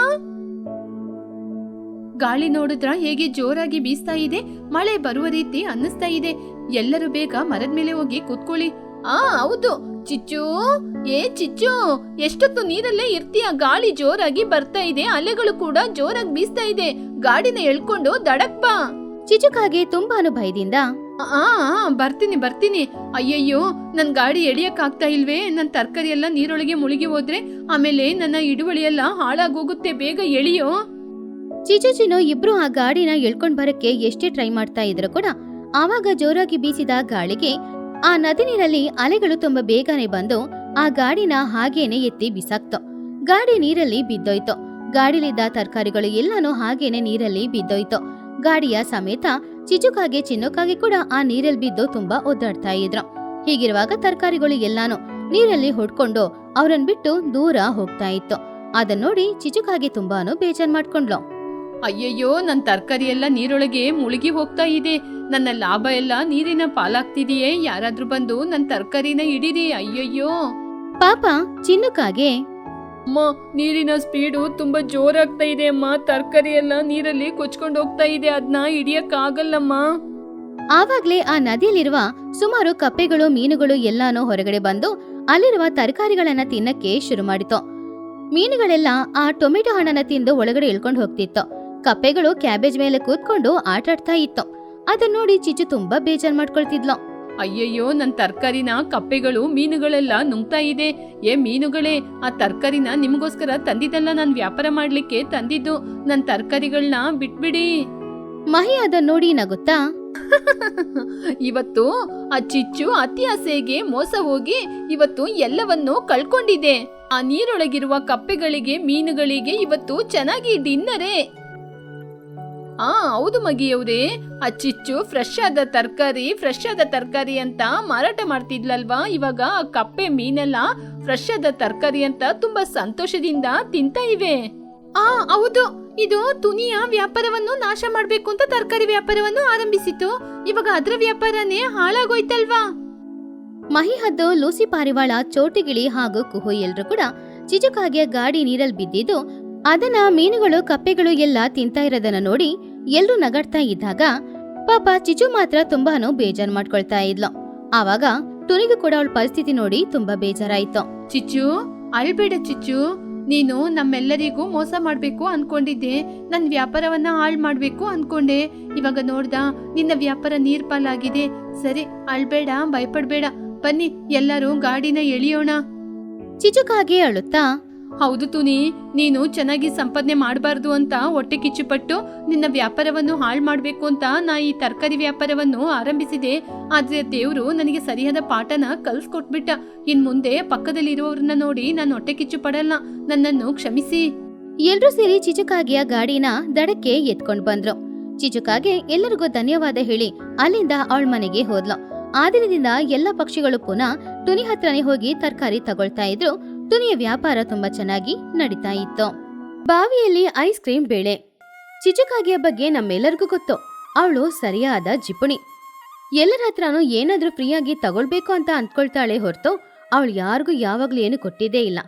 ಗಾಳಿ ನೋಡಿದ್ರ ಹೇಗೆ ಜೋರಾಗಿ ಬೀಸ್ತಾ ಇದೆ. ಮಳೆ ಬರುವ ರೀತಿ ಅನ್ನಿಸ್ತಾ ಇದೆ. ಎಲ್ಲರೂ ಬೇಗ ಮರದ ಮೇಲೆ ಹೋಗಿ ಕೂತ್ಕೊಳ್ಳಿ. ಹೌದು, ಚಿಚ್ಚು, ಏ ಚಿಚ್ಚು, ಎಷ್ಟೊತ್ತು ನೀರಲ್ಲೇ ಇರ್ತೀಯ? ಗಾಳಿ ಜೋರಾಗಿ ಬರ್ತಾ ಇದೆ, ಅಲೆಗಳು ಕೂಡ ಜೋರಾಗಿ ಬೀಸ್ತಾ ಇದೆ. ಗಾಡಿನ ಎಳ್ಕೊಂಡು ದಡಕ್ ಬಾ. ಚಿಚುಕಾಗೆ ತುಂಬಾನು ಭಯದಿಂದ ಬರ್ತೀನಿ. ಅಯ್ಯಯ್ಯೋ, ನನ್ ಗಾಡಿ ಎಳಿಯಕ್ ಆಗ್ತಾ ಇಲ್ವೇ? ನನ್ ತರಕಾರಿ ಎಲ್ಲ ನೀರೊಳಗೆ ಮುಳುಗಿ ಹೋದ್ರೆ ಆಮೇಲೆ ನನ್ನ ಹಿಡುವಳಿ ಎಲ್ಲ ಹಾಳಾಗೋಗುತ್ತೆ. ಬೇಗ ಎಳಿಯೋ. ಚಿಚು ಇಬ್ರು ಆ ಗಾಡಿನ ಎಳ್ಕೊಂಡ್ ಬರಕ್ಕೆ ಎಷ್ಟೇ ಟ್ರೈ ಮಾಡ್ತಾ ಇದ್ರು ಕೂಡ ಆವಾಗ ಜೋರಾಗಿ ಬೀಸಿದ ಗಾಳಿಗೆ ಆ ನದಿ ನೀರಲ್ಲಿ ಅಲೆಗಳು ತುಂಬಾ ಬೇಗನೆ ಬಂದು ಆ ಗಾಡಿನ ಹಾಗೇನೆ ಎತ್ತಿ ಬಿಸಾಕ್ತು. ಗಾಡಿ ನೀರಲ್ಲಿ ಬಿದ್ದೋಯ್ತು. ಗಾಡಿಲಿದ್ದ ತರಕಾರಿಗಳು ಎಲ್ಲಾನು ಹಾಗೇನೆ ನೀರಲ್ಲಿ ಬಿದ್ದೋಯ್ತು. ಗಾಡಿಯ ಸಮೇತ ಚಿಚುಕಾಗೆ ಚಿನ್ನುಕಾಗೆ ಕೂಡ ಆ ನೀರಲ್ಲಿ ಬಿದ್ದು ತುಂಬಾ ಒದ್ದಾಡ್ತಾ ಇದ್ರು. ಹೀಗಿರುವಾಗ ತರಕಾರಿಗಳು ಎಲ್ಲಾನು ನೀರಲ್ಲಿ ಹೊಡ್ಕೊಂಡು ಅವ್ರನ್ ಬಿಟ್ಟು ದೂರ ಹೋಗ್ತಾ ಇತ್ತು. ಅದನ್ನ ನೋಡಿ ಚಿಚುಕಾಗೆ ತುಂಬಾನು ಬೇಜಾರ್ ಮಾಡ್ಕೊಂಡ್ಲು. ಅಯ್ಯಯ್ಯೋ, ನನ್ ತರಕಾರಿ ಎಲ್ಲ ನೀರೊಳಗೆ ಮುಳುಗಿ ಹೋಗ್ತಾ ಇದೆ. ನನ್ನ ಲಾಭ ಎಲ್ಲ ನೀರಿನ ಪಾಲಾಗ್ತಿದೆಯೇ? ಯಾರಾದ್ರೂ ಬಂದು ನನ್ ತರಕಾರಿನ ಹಿಡೀರಿ. ಅಯ್ಯಯ್ಯೋ. ಪಾಪ ಚಿನ್ನುಕಾಗೆ, ಅಮ್ಮ, ನೀರಿನ ಸ್ಪೀಡು ತುಂಬಾ ಜೋರಾಗ್ತಾ ಇದೆ ಅಮ್ಮ. ತರಕಾರಿ ಎಲ್ಲ ನೀರಲ್ಲಿ ಕೊಚ್ಕೊಂಡು ಹೋಗ್ತಾ ಇದೆ. ಅದನ್ನ ಹಿಡಿಯಕ್ ಆಗಲ್ಲಮ್ಮ. ಆವಾಗ್ಲೇ ಆ ನದಿಯಲ್ಲಿರುವ ಸುಮಾರು ಕಪ್ಪೆಗಳು ಮೀನುಗಳು ಎಲ್ಲಾನು ಹೊರಗಡೆ ಬಂದು ಅಲ್ಲಿರುವ ತರಕಾರಿಗಳನ್ನ ತಿನ್ನಕ್ಕೆ ಶುರು ಮಾಡಿತು. ಮೀನುಗಳೆಲ್ಲ ಆ ಟೊಮೆಟೊ ಹಣ್ಣನ್ನ ತಿಂದು ಒಳಗಡೆ ಇಳ್ಕೊಂಡು ಹೋಗ್ತಿತ್ತು. ಕಪ್ಪೆಗಳು ಕ್ಯಾಬೇಜ್ ಮೇಲೆ ಕೂತ್ಕೊಂಡು ಆಟಾಡ್ತಾ ಇತ್ತು. ಅದನ್ನ ನೋಡಿ ಚಿಚ್ಚು ತುಂಬಾ ಬೇಜಾರ್ ಮಾಡ್ಕೊಳ್ತಿದ್ಲು. ಅಯ್ಯಯ್ಯೋ, ನನ್ ತರಕಾರಿನ ಕಪ್ಪೆಗಳು ಮೀನುಗಳೆಲ್ಲ ನುಂಗ್ತಾ ಇದೆ. ಏ ಮೀನುಗಳೇ, ಆ ತರಕಾರಿನ ನಿಮ್ಗೋಸ್ಕರ ತಂದಿದ್ದಲ್ಲ, ನಾನ್ ವ್ಯಾಪಾರ ಮಾಡ್ಲಿಕ್ಕೆ ತಂದಿದ್ದು. ನನ್ ತರಕಾರಿಗಳನ್ನ ಬಿಟ್ಬಿಡಿ. ಮಹಿ ಅದನ್ನ ನೋಡಿ ನಗುತ್ತಾ, ಇವತ್ತು ಆ ಚಿಚ್ಚು ಅತಿ ಆಸೆಗೆ ಮೋಸ ಹೋಗಿ ಇವತ್ತು ಎಲ್ಲವನ್ನೂ ಕಳ್ಕೊಂಡಿದೆ. ಆ ನೀರೊಳಗಿರುವ ಕಪ್ಪೆಗಳಿಗೆ ಮೀನುಗಳಿಗೆ ಇವತ್ತು ಚೆನ್ನಾಗಿ ಡಿನ್ನರೇ. ಹೌದು ಮಗಿಯವ್ರೆ, ಆ ಚಿಚ್ಚು ಫ್ರೆಶ್ ಆದ ತರಕಾರಿ ಅಂತ ಮಾರಾಟ ಮಾಡ್ತಿದ್ಲಲ್ವಾ? ಇವಾಗ ಆ ಕಪ್ಪೆ ಮೀನೆಲ್ಲ ಫ್ರೆಶ್ ಆದ ತರಕಾರಿ ಅಂತ ತುಂಬಾ ಸಂತೋಷದಿಂದ ತಿಂತಾ ಇವೆ. ಹೌದು, ಇದು ತುನಿಯ ವ್ಯಾಪಾರವನ್ನು ನಾಶ ಮಾಡ್ಬೇಕು ಅಂತ ತರಕಾರಿ ವ್ಯಾಪಾರವನ್ನು ಆರಂಭಿಸಿತು. ಇವಾಗ ಅದ್ರ ವ್ಯಾಪಾರನೇ ಹಾಳಾಗೋಯ್ತಲ್ವಾ? ಮಹಿ ಹದ್ದು, ಲೂಸಿ ಪಾರಿವಾಳ, ಚೋಟಿಗಿಳಿ ಹಾಗೂ ಕುಹು ಎಲ್ರು ಕೂಡ ಚಿಚುಕಾಗೆ ಗಾಡಿ ನೀರಲ್ಲಿ ಬಿದ್ದಿದ್ದು ಅದನ್ನ ಮೀನುಗಳು ಕಪ್ಪೆಗಳು ಎಲ್ಲ ತಿಂತಾ ಇರೋದನ್ನ ನೋಡಿ ಎಲ್ರು ನಗಾಡ್ತಾ ಇದ್ದಾಗ ಪಾಪ ಚಿಚು ಮಾತ್ರ ತುಂಬಾನು ಬೇಜಾರ್ ಮಾಡ್ಕೊಳ್ತಾ ಇದ್ಲು. ಆವಾಗ ಟುನಿಗೂ ಕೂಡ ಅವಳ ಪರಿಸ್ಥಿತಿ ನೋಡಿ ತುಂಬಾ ಬೇಜಾರಾಯ್ತು. ಚಿಚ್ಚು, ಅಳ್ಬೇಡ ಚಿಚ್ಚು. ನೀನು ನಮ್ಮೆಲ್ಲರಿಗೂ ಮೋಸ ಮಾಡ್ಬೇಕು ಅನ್ಕೊಂಡಿದ್ದೆ. ನನ್ ವ್ಯಾಪಾರವನ್ನ ಹಾಳ್ ಮಾಡ್ಬೇಕು ಅನ್ಕೊಂಡೆ. ಇವಾಗ ನೋಡ್ದ, ನಿನ್ನ ವ್ಯಾಪಾರ ನೀರ್ ಪಾಲಾಗಿದೆ. ಸರಿ, ಅಳ್ಬೇಡ, ಭಯಪಡ್ಬೇಡ. ಬನ್ನಿ, ಎಲ್ಲರೂ ಗಾಡಿನ ಎಳಿಯೋಣ. ಚಿಚುಕಾಗೆ ಅಳುತ್ತಾ, ಹೌದು ತುನಿ, ನೀನು ಚೆನ್ನಾಗಿ ಸಂಪಾದನೆ ಮಾಡಬಾರ್ದು ಅಂತ ಹೊಟ್ಟೆ ಕಿಚ್ಚುಪಟ್ಟು ನಿನ್ನ ವ್ಯಾಪಾರವನ್ನು ಹಾಳು ಮಾಡ್ಬೇಕು ಅಂತ ನಾ ಈ ತರಕಾರಿ ವ್ಯಾಪಾರವನ್ನು ಆರಂಭಿಸಿದೆ. ಆದ್ರೆ ದೇವ್ರು ನನಗೆ ಸರಿಯಾದ ಪಾಠನ ಕಲ್ಸ್ಕೊಟ್ಬಿಟ್ಟ. ಇನ್ ಮುಂದೆ ಪಕ್ಕದಲ್ಲಿರುವವ್ರನ್ನ ನೋಡಿ ನಾನು ಹೊಟ್ಟೆ ಕಿಚ್ಚು ಪಡಲ್ಲ. ನನ್ನನ್ನು ಕ್ಷಮಿಸಿ. ಎಲ್ರೂ ಸೇರಿ ಚಿಚುಕಾಗೆಯ ಗಾಡಿನ ದಡಕ್ಕೆ ಎತ್ಕೊಂಡ್ ಬಂದ್ರು. ಚಿಚುಕಾಗೆ ಎಲ್ಲರಿಗೂ ಧನ್ಯವಾದ ಹೇಳಿ ಅಲ್ಲಿಂದ ಅವಳ ಮನೆಗೆ ಹೋದ್ಲು. ಆ ದಿನದಿಂದ ಎಲ್ಲ ಪಕ್ಷಿಗಳು ಪುನಃ ಟುನಿ ಹತ್ರನೇ ಹೋಗಿ ತರಕಾರಿ ತಗೊಳ್ತಾ ಇದ್ರು. ಟುನಿಯ ವ್ಯಾಪಾರ ತುಂಬಾ ಚೆನ್ನಾಗಿ ನಡೀತಾ ಇತ್ತು. ಬಾವಿಯಲ್ಲಿ ಐಸ್ ಕ್ರೀಮ್ ಬೇಳೆ. ಚಿಚುಕಾಗೆಯ ಬಗ್ಗೆ ನಮ್ಮೆಲ್ಲರಿಗೂ ಗೊತ್ತು. ಅವಳು ಸರಿಯಾದ ಜಿಪುಣಿ. ಎಲ್ಲರ ಹತ್ರನೂ ಏನಾದ್ರೂ ಫ್ರೀಯಾಗಿ ತಗೊಳ್ಬೇಕು ಅಂತ ಅಂದ್ಕೊಳ್ತಾಳೆ ಹೊರತು ಅವಳು ಯಾರಿಗೂ ಯಾವಾಗ್ಲೂ ಏನು ಕೊಟ್ಟಿದ್ದೇ ಇಲ್ಲ.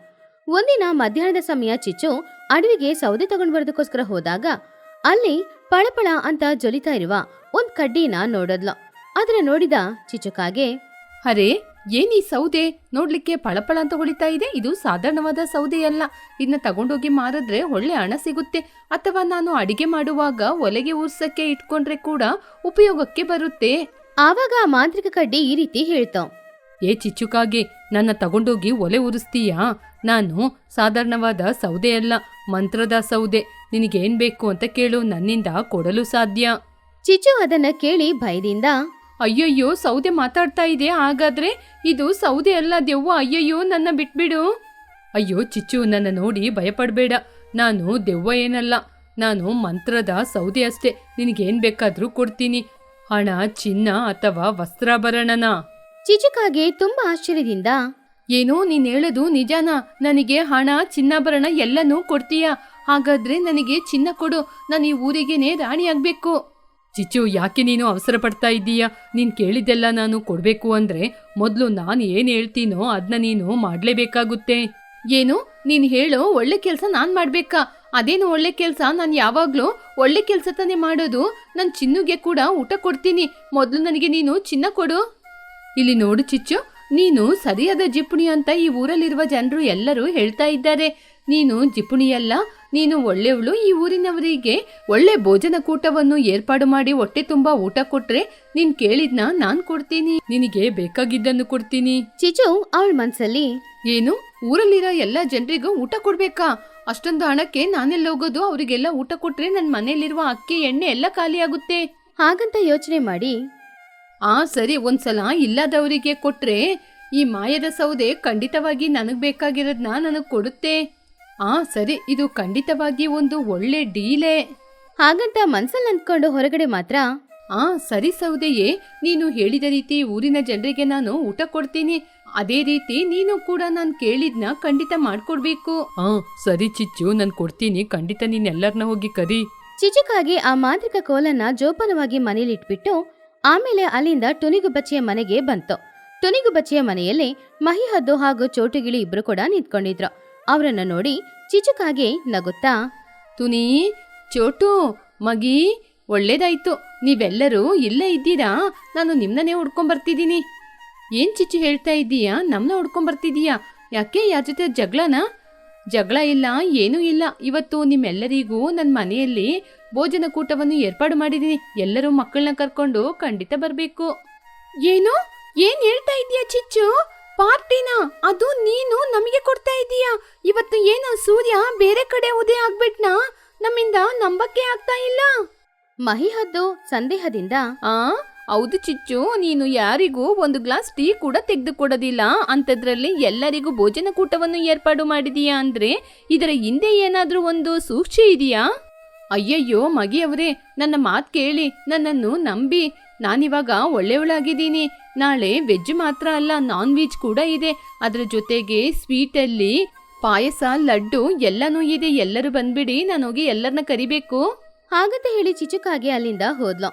ಒಂದಿನ ಮಧ್ಯಾಹ್ನದ ಸಮಯ ಚಿಚ್ಚು ಅಡವಿಗೆ ಸೌದೆ ತಗೊಂಡ್ ಬರೋದಕ್ಕೋಸ್ಕರ ಹೋದಾಗ ಅಲ್ಲಿ ಪಳಪಳ ಅಂತ ಜ್ವಲಿತಾ ಇರುವ ಒಂದ್ ಕಡ್ಡಿನ ನೋಡದ್ಲು. ಅದನ್ನ ನೋಡಿದ ಚಿಚುಕಾಗೆ, ಅರೆ, ಏನ್ ಈ ಸೌದೆ ನೋಡ್ಲಿಕ್ಕೆ ಪಳಪಳ ಅಂತ ಹೊಳಿತಾ ಇದೆ? ಇದು ಸಾಧಾರಣವಾದ ಸೌದೆ ಅಲ್ಲ. ಇದನ್ನ ತಗೊಂಡೋಗಿ ಮಾರಿದ್ರೆ ಒಳ್ಳೆ ಹಣ ಸಿಗುತ್ತೆ. ಅಥವಾ ನಾನು ಅಡಿಗೆ ಮಾಡುವಾಗ ಒಲೆಗೆ ಉರ್ಸಕ್ಕೆ ಇಟ್ಕೊಂಡ್ರೆ ಕೂಡ ಉಪಯೋಗಕ್ಕೆ ಬರುತ್ತೆ. ಆವಾಗ ಆ ಮಾಂತ್ರಿಕ ಕಡ್ಡಿ ಈ ರೀತಿ ಹೇಳ್ತಾವ್, ಏ ಚಿಚ್ಚುಕಾಗೆ, ನನ್ನ ತಗೊಂಡೋಗಿ ಒಲೆ ಉರಿಸ್ತೀಯಾ? ನಾನು ಸಾಧಾರಣವಾದ ಸೌದೆ ಅಲ್ಲ, ಮಂತ್ರದ ಸೌದೆ. ನಿನಗೇನ್ ಬೇಕು ಅಂತ ಕೇಳು, ನನ್ನಿಂದ ಕೊಡಲು ಸಾಧ್ಯ. ಚಿಚ್ಚು ಅದನ್ನ ಕೇಳಿ ಭಯದಿಂದ, ಅಯ್ಯಯ್ಯೋ, ಸೌದೆ ಮಾತಾಡ್ತಾ ಇದೆ. ಹಾಗಾದ್ರೆ ಇದು ಸೌದೆ ಅಲ್ಲ, ದೆವ್ವ. ಅಯ್ಯಯ್ಯೋ, ನನ್ನ ಬಿಟ್ಬಿಡು. ಅಯ್ಯೋ ಚಿಚ್ಚು, ನನ್ನ ನೋಡಿ ಭಯಪಡ್ಬೇಡ. ನಾನು ದೆವ್ವ ಏನಲ್ಲ, ನಾನು ಮಂತ್ರದ ಸೌದೆ ಅಷ್ಟೇ. ನಿನಗೇನ್ ಬೇಕಾದ್ರೂ ಕೊಡ್ತೀನಿ. ಹಣ, ಚಿನ್ನ ಅಥವಾ ವಸ್ತ್ರಾಭರಣನ. ಚಿಚುಕಾಗೆ ತುಂಬಾ ಆಶ್ಚರ್ಯದಿಂದ, ಏನೋ ನೀನ್ ಹೇಳೋದು ನಿಜಾನಾ? ನನಗೆ ಹಣ, ಚಿನ್ನಾಭರಣ ಎಲ್ಲನೂ ಕೊಡ್ತೀಯಾ? ಹಾಗಾದ್ರೆ ನನಗೆ ಚಿನ್ನ ಕೊಡು. ನಾನು ಈ ಊರಿಗೇನೆ ರಾಣಿ ಆಗ್ಬೇಕು. ಚಿಚ್ಚು, ಯಾಕೆ ನೀನು ಅವಸರ ಪಡ್ತಾ ಇದ್ದೀಯಾ? ನೀನ್ ಕೇಳಿದ್ದೆಲ್ಲ ನಾನು ಕೊಡ್ಬೇಕು ಅಂದ್ರೆ ಮೊದ್ಲು ನಾನು ಏನ್ ಹೇಳ್ತೀನೋ ಅದನ್ನ ನೀನು ಮಾಡ್ಲೇಬೇಕಾಗುತ್ತೆ. ಏನು? ನೀನ್ ಹೇಳೋ ಒಳ್ಳೆ ಕೆಲ್ಸ ನಾನ್ ಮಾಡ್ಬೇಕಾ? ಅದೇನು ಒಳ್ಳೆ ಕೆಲ್ಸ? ನಾನು ಯಾವಾಗ್ಲೂ ಒಳ್ಳೆ ಕೆಲ್ಸ ತಾನೇ ಮಾಡೋದು. ನನ್ ಚಿನ್ನುಗೆ ಕೂಡ ಊಟ ಕೊಡ್ತೀನಿ. ಮೊದ್ಲು ನನಗೆ ನೀನು ಚಿನ್ನ ಕೊಡು. ಇಲ್ಲಿ ನೋಡು ಚಿಚ್ಚು, ನೀನು ಸರಿಯಾದ ಜಿಪುಣಿ ಅಂತ ಈ ಊರಲ್ಲಿರುವ ಜನರು ಎಲ್ಲರೂ ಹೇಳ್ತಾ ಇದ್ದಾರೆ. ನೀನು ಜಿಪುಣಿಯಲ್ಲ, ನೀನು ಒಳ್ಳೆಯವಳು. ಈ ಊರಿನವರಿಗೆ ಒಳ್ಳೆ ಭೋಜನ ಕೂಟವನ್ನು ಏರ್ಪಾಡು ಮಾಡಿ ಹೊಟ್ಟೆ ತುಂಬಾ ಊಟ ಕೊಟ್ರೆ ನೀನ್ ಕೇಳಿದ್ನ ನಾನ್ ಕೊಡ್ತೀನಿ, ನಿನಗೆ ಬೇಕಾಗಿದ್ದನ್ನು ಕೊಡ್ತೀನಿ. ಚಿಚು ಅವಳ ಮನ್ಸಲ್ಲಿ, ಏನು ಊರಲ್ಲಿರೋ ಎಲ್ಲ ಜನರಿಗೂ ಊಟ ಕೊಡ್ಬೇಕಾ? ಅಷ್ಟೊಂದು ಹಣಕ್ಕೆ ನಾನೆಲ್ಲ ಹೋಗೋದು? ಅವರಿಗೆಲ್ಲ ಊಟ ಕೊಟ್ರೆ ನನ್ನ ಮನೆಯಲ್ಲಿರುವ ಅಕ್ಕಿ ಎಣ್ಣೆ ಎಲ್ಲ ಖಾಲಿ ಆಗುತ್ತೆ. ಹಾಗಂತ ಯೋಚನೆ ಮಾಡಿ, ಸರಿ, ಒಂದ್ಸಲ ಇಲ್ಲದವರಿಗೆ ಕೊಟ್ರೆ ಈ ಮಾಯದ ಸೌದೆ ಖಂಡಿತವಾಗಿ ನನಗ್ ಬೇಕಾಗಿರೋದ್ನ ನನಗ್ ಕೊಡುತ್ತೆ. ಸರಿ, ಇದು ಖಂಡಿತವಾಗಿ ಒಂದು ಒಳ್ಳೆ ಡೀಲೇ. ಹಾಗಂತ ಮನ್ಸಲ್ಲಿ ಅಂದ್ಕೊಂಡು ಹೊರಗಡೆ ಮಾತ್ರ, ಸರಿ ಸೌದೆಯೇ, ನೀನು ಹೇಳಿದ ರೀತಿ ಊರಿನ ಜನರಿಗೆ ನಾನು ಊಟ ಕೊಡ್ತೀನಿ. ಅದೇ ರೀತಿ ನೀನು ಕೂಡ ನಾನು ಕೇಳಿದ್ನ ಖಂಡಿತ ಮಾಡ್ಕೊಡ್ಬೇಕು. ಸರಿ ಚಿಚ್ಚು, ನಾನು ಕೊಡ್ತೀನಿ. ಖಂಡಿತ ನೀನೆಲ್ಲರನ್ನ ಹೋಗಿ ಕರಿ. ಚಿಚುಕಾಗಿ ಆ ಮಾಂತ್ರಿಕ ಕೋಲನ್ನ ಜೋಪಾನವಾಗಿ ಮನೇಲಿಟ್ಬಿಟ್ಟು ಆಮೇಲೆ ಅಲ್ಲಿಂದ ಟುನಿಗುಬ್ಬಚ್ಚಿಯ ಮನೆಗೆ ಬಂತು. ಟುನಿಗುಬ್ಬಚ್ಚಿಯ ಮನೆಯಲ್ಲಿ ಮಹಿಹದ್ದು ಹಾಗೂ ಚೋಟುಗಿಳಿ ಇಬ್ರು ಕೂಡ ನಿಂತ್ಕೊಂಡಿದ್ರು. ಅವರನ್ನ ನೋಡಿ ಚಿಚುಕಾಗೆ ನಗುತ್ತಾ, ತುನಿ, ಚೋಟು, ಮಗಿ, ಒಳ್ಳೇದಾಯ್ತು, ನೀವೆಲ್ಲರೂ ಇಲ್ಲೇ ಇದ್ದೀರಾ. ನಾನು ನಿಮ್ಮನ್ನೇ ಹುಡ್ಕೊಂಬರ್ತಿದ್ದೀನಿ. ಏನ್ ಚಿಚ್ಚು ಹೇಳ್ತಾ ಇದ್ದೀಯಾ? ನಮ್ಮನ್ನ ಹುಡ್ಕೊಂಬರ್ತಿದೀಯಾ? ಯಾಕೆ, ಯಾರ ಜೊತೆ ಜಗಳ ಇಲ್ಲ, ಏನೂ ಇಲ್ಲ. ಇವತ್ತು ನಿಮ್ಮೆಲ್ಲರಿಗೂ ನನ್ನ ಮನೆಯಲ್ಲಿ ಭೋಜನ ಕೂಟವನ್ನು ಏರ್ಪಾಡು ಮಾಡಿದ್ದೀನಿ. ಎಲ್ಲರೂ ಮಕ್ಕಳನ್ನ ಕರ್ಕೊಂಡು ಖಂಡಿತ ಬರಬೇಕು. ಏನು? ಏನ್ ಹೇಳ್ತಾ ಇದೀಯಾ ಚಿಚ್ಚು? ಪಾರ್ಟಿನ? ಅದು ನೀನು ನಮಗೆ ಕೊಡ್ತಾ ಇದೀಯಾ? ಇವತ್ತು ಏನು ಸೂರ್ಯ ಬೇರೆ ಕಡೆ ಉದಯ ಆಗ್ಬಿಟ್ನಾ? ನಮ್ಮಿಂದ ನಂಬಕ್ಕೆ ಆಗ್ತಾ ಇಲ್ಲ. ಮಹಿಹದ್ದು ಸಂದೇಹದಿಂದ, ಹೌದು ಚಿಚ್ಚು, ನೀನು ಯಾರಿಗೂ ಒಂದು ಗ್ಲಾಸ್ ಟೀ ಕೂಡ ತೆಗೆದುಕೊಡೋದಿಲ್ಲ. ಅಂಥದ್ರಲ್ಲಿ ಎಲ್ಲರಿಗೂ ಭೋಜನ ಕೂಟವನ್ನು ಏರ್ಪಾಡು ಮಾಡಿದೀಯಾ ಅಂದ್ರೆ ಇದರ ಹಿಂದೆ ಏನಾದ್ರೂ ಒಂದು ಸೂಕ್ಷ್ಮ ಇದೆಯಾ? ಅಯ್ಯಯ್ಯೋ ಮಗಿಯವರೇ, ನನ್ನ ಮಾತು ಕೇಳಿ, ನನ್ನನ್ನು ನಂಬಿ. ನಾನಿವಾಗ ಒಳ್ಳೆಯವಳಾಗಿದ್ದೀನಿ. ನಾಳೆ ವೆಜ್ ಮಾತ್ರ ಅಲ್ಲ, ನಾನ್ ವೆಜ್ ಕೂಡ ಇದೆ. ಅದರ ಜೊತೆಗೆ ಸ್ವೀಟಲ್ಲಿ ಪಾಯಸ, ಲಡ್ಡು ಎಲ್ಲನೂ ಇದೆ. ಎಲ್ಲರೂ ಬಂದ್ಬಿಡಿ, ನಾನು ಹೋಗಿ ಎಲ್ಲರನ್ನ ಕರಿಬೇಕು. ಹಾಗಂತ ಹೇಳಿ ಚಿಚುಕಾಗೆ ಅಲ್ಲಿಂದ ಹೋದ್ಲು.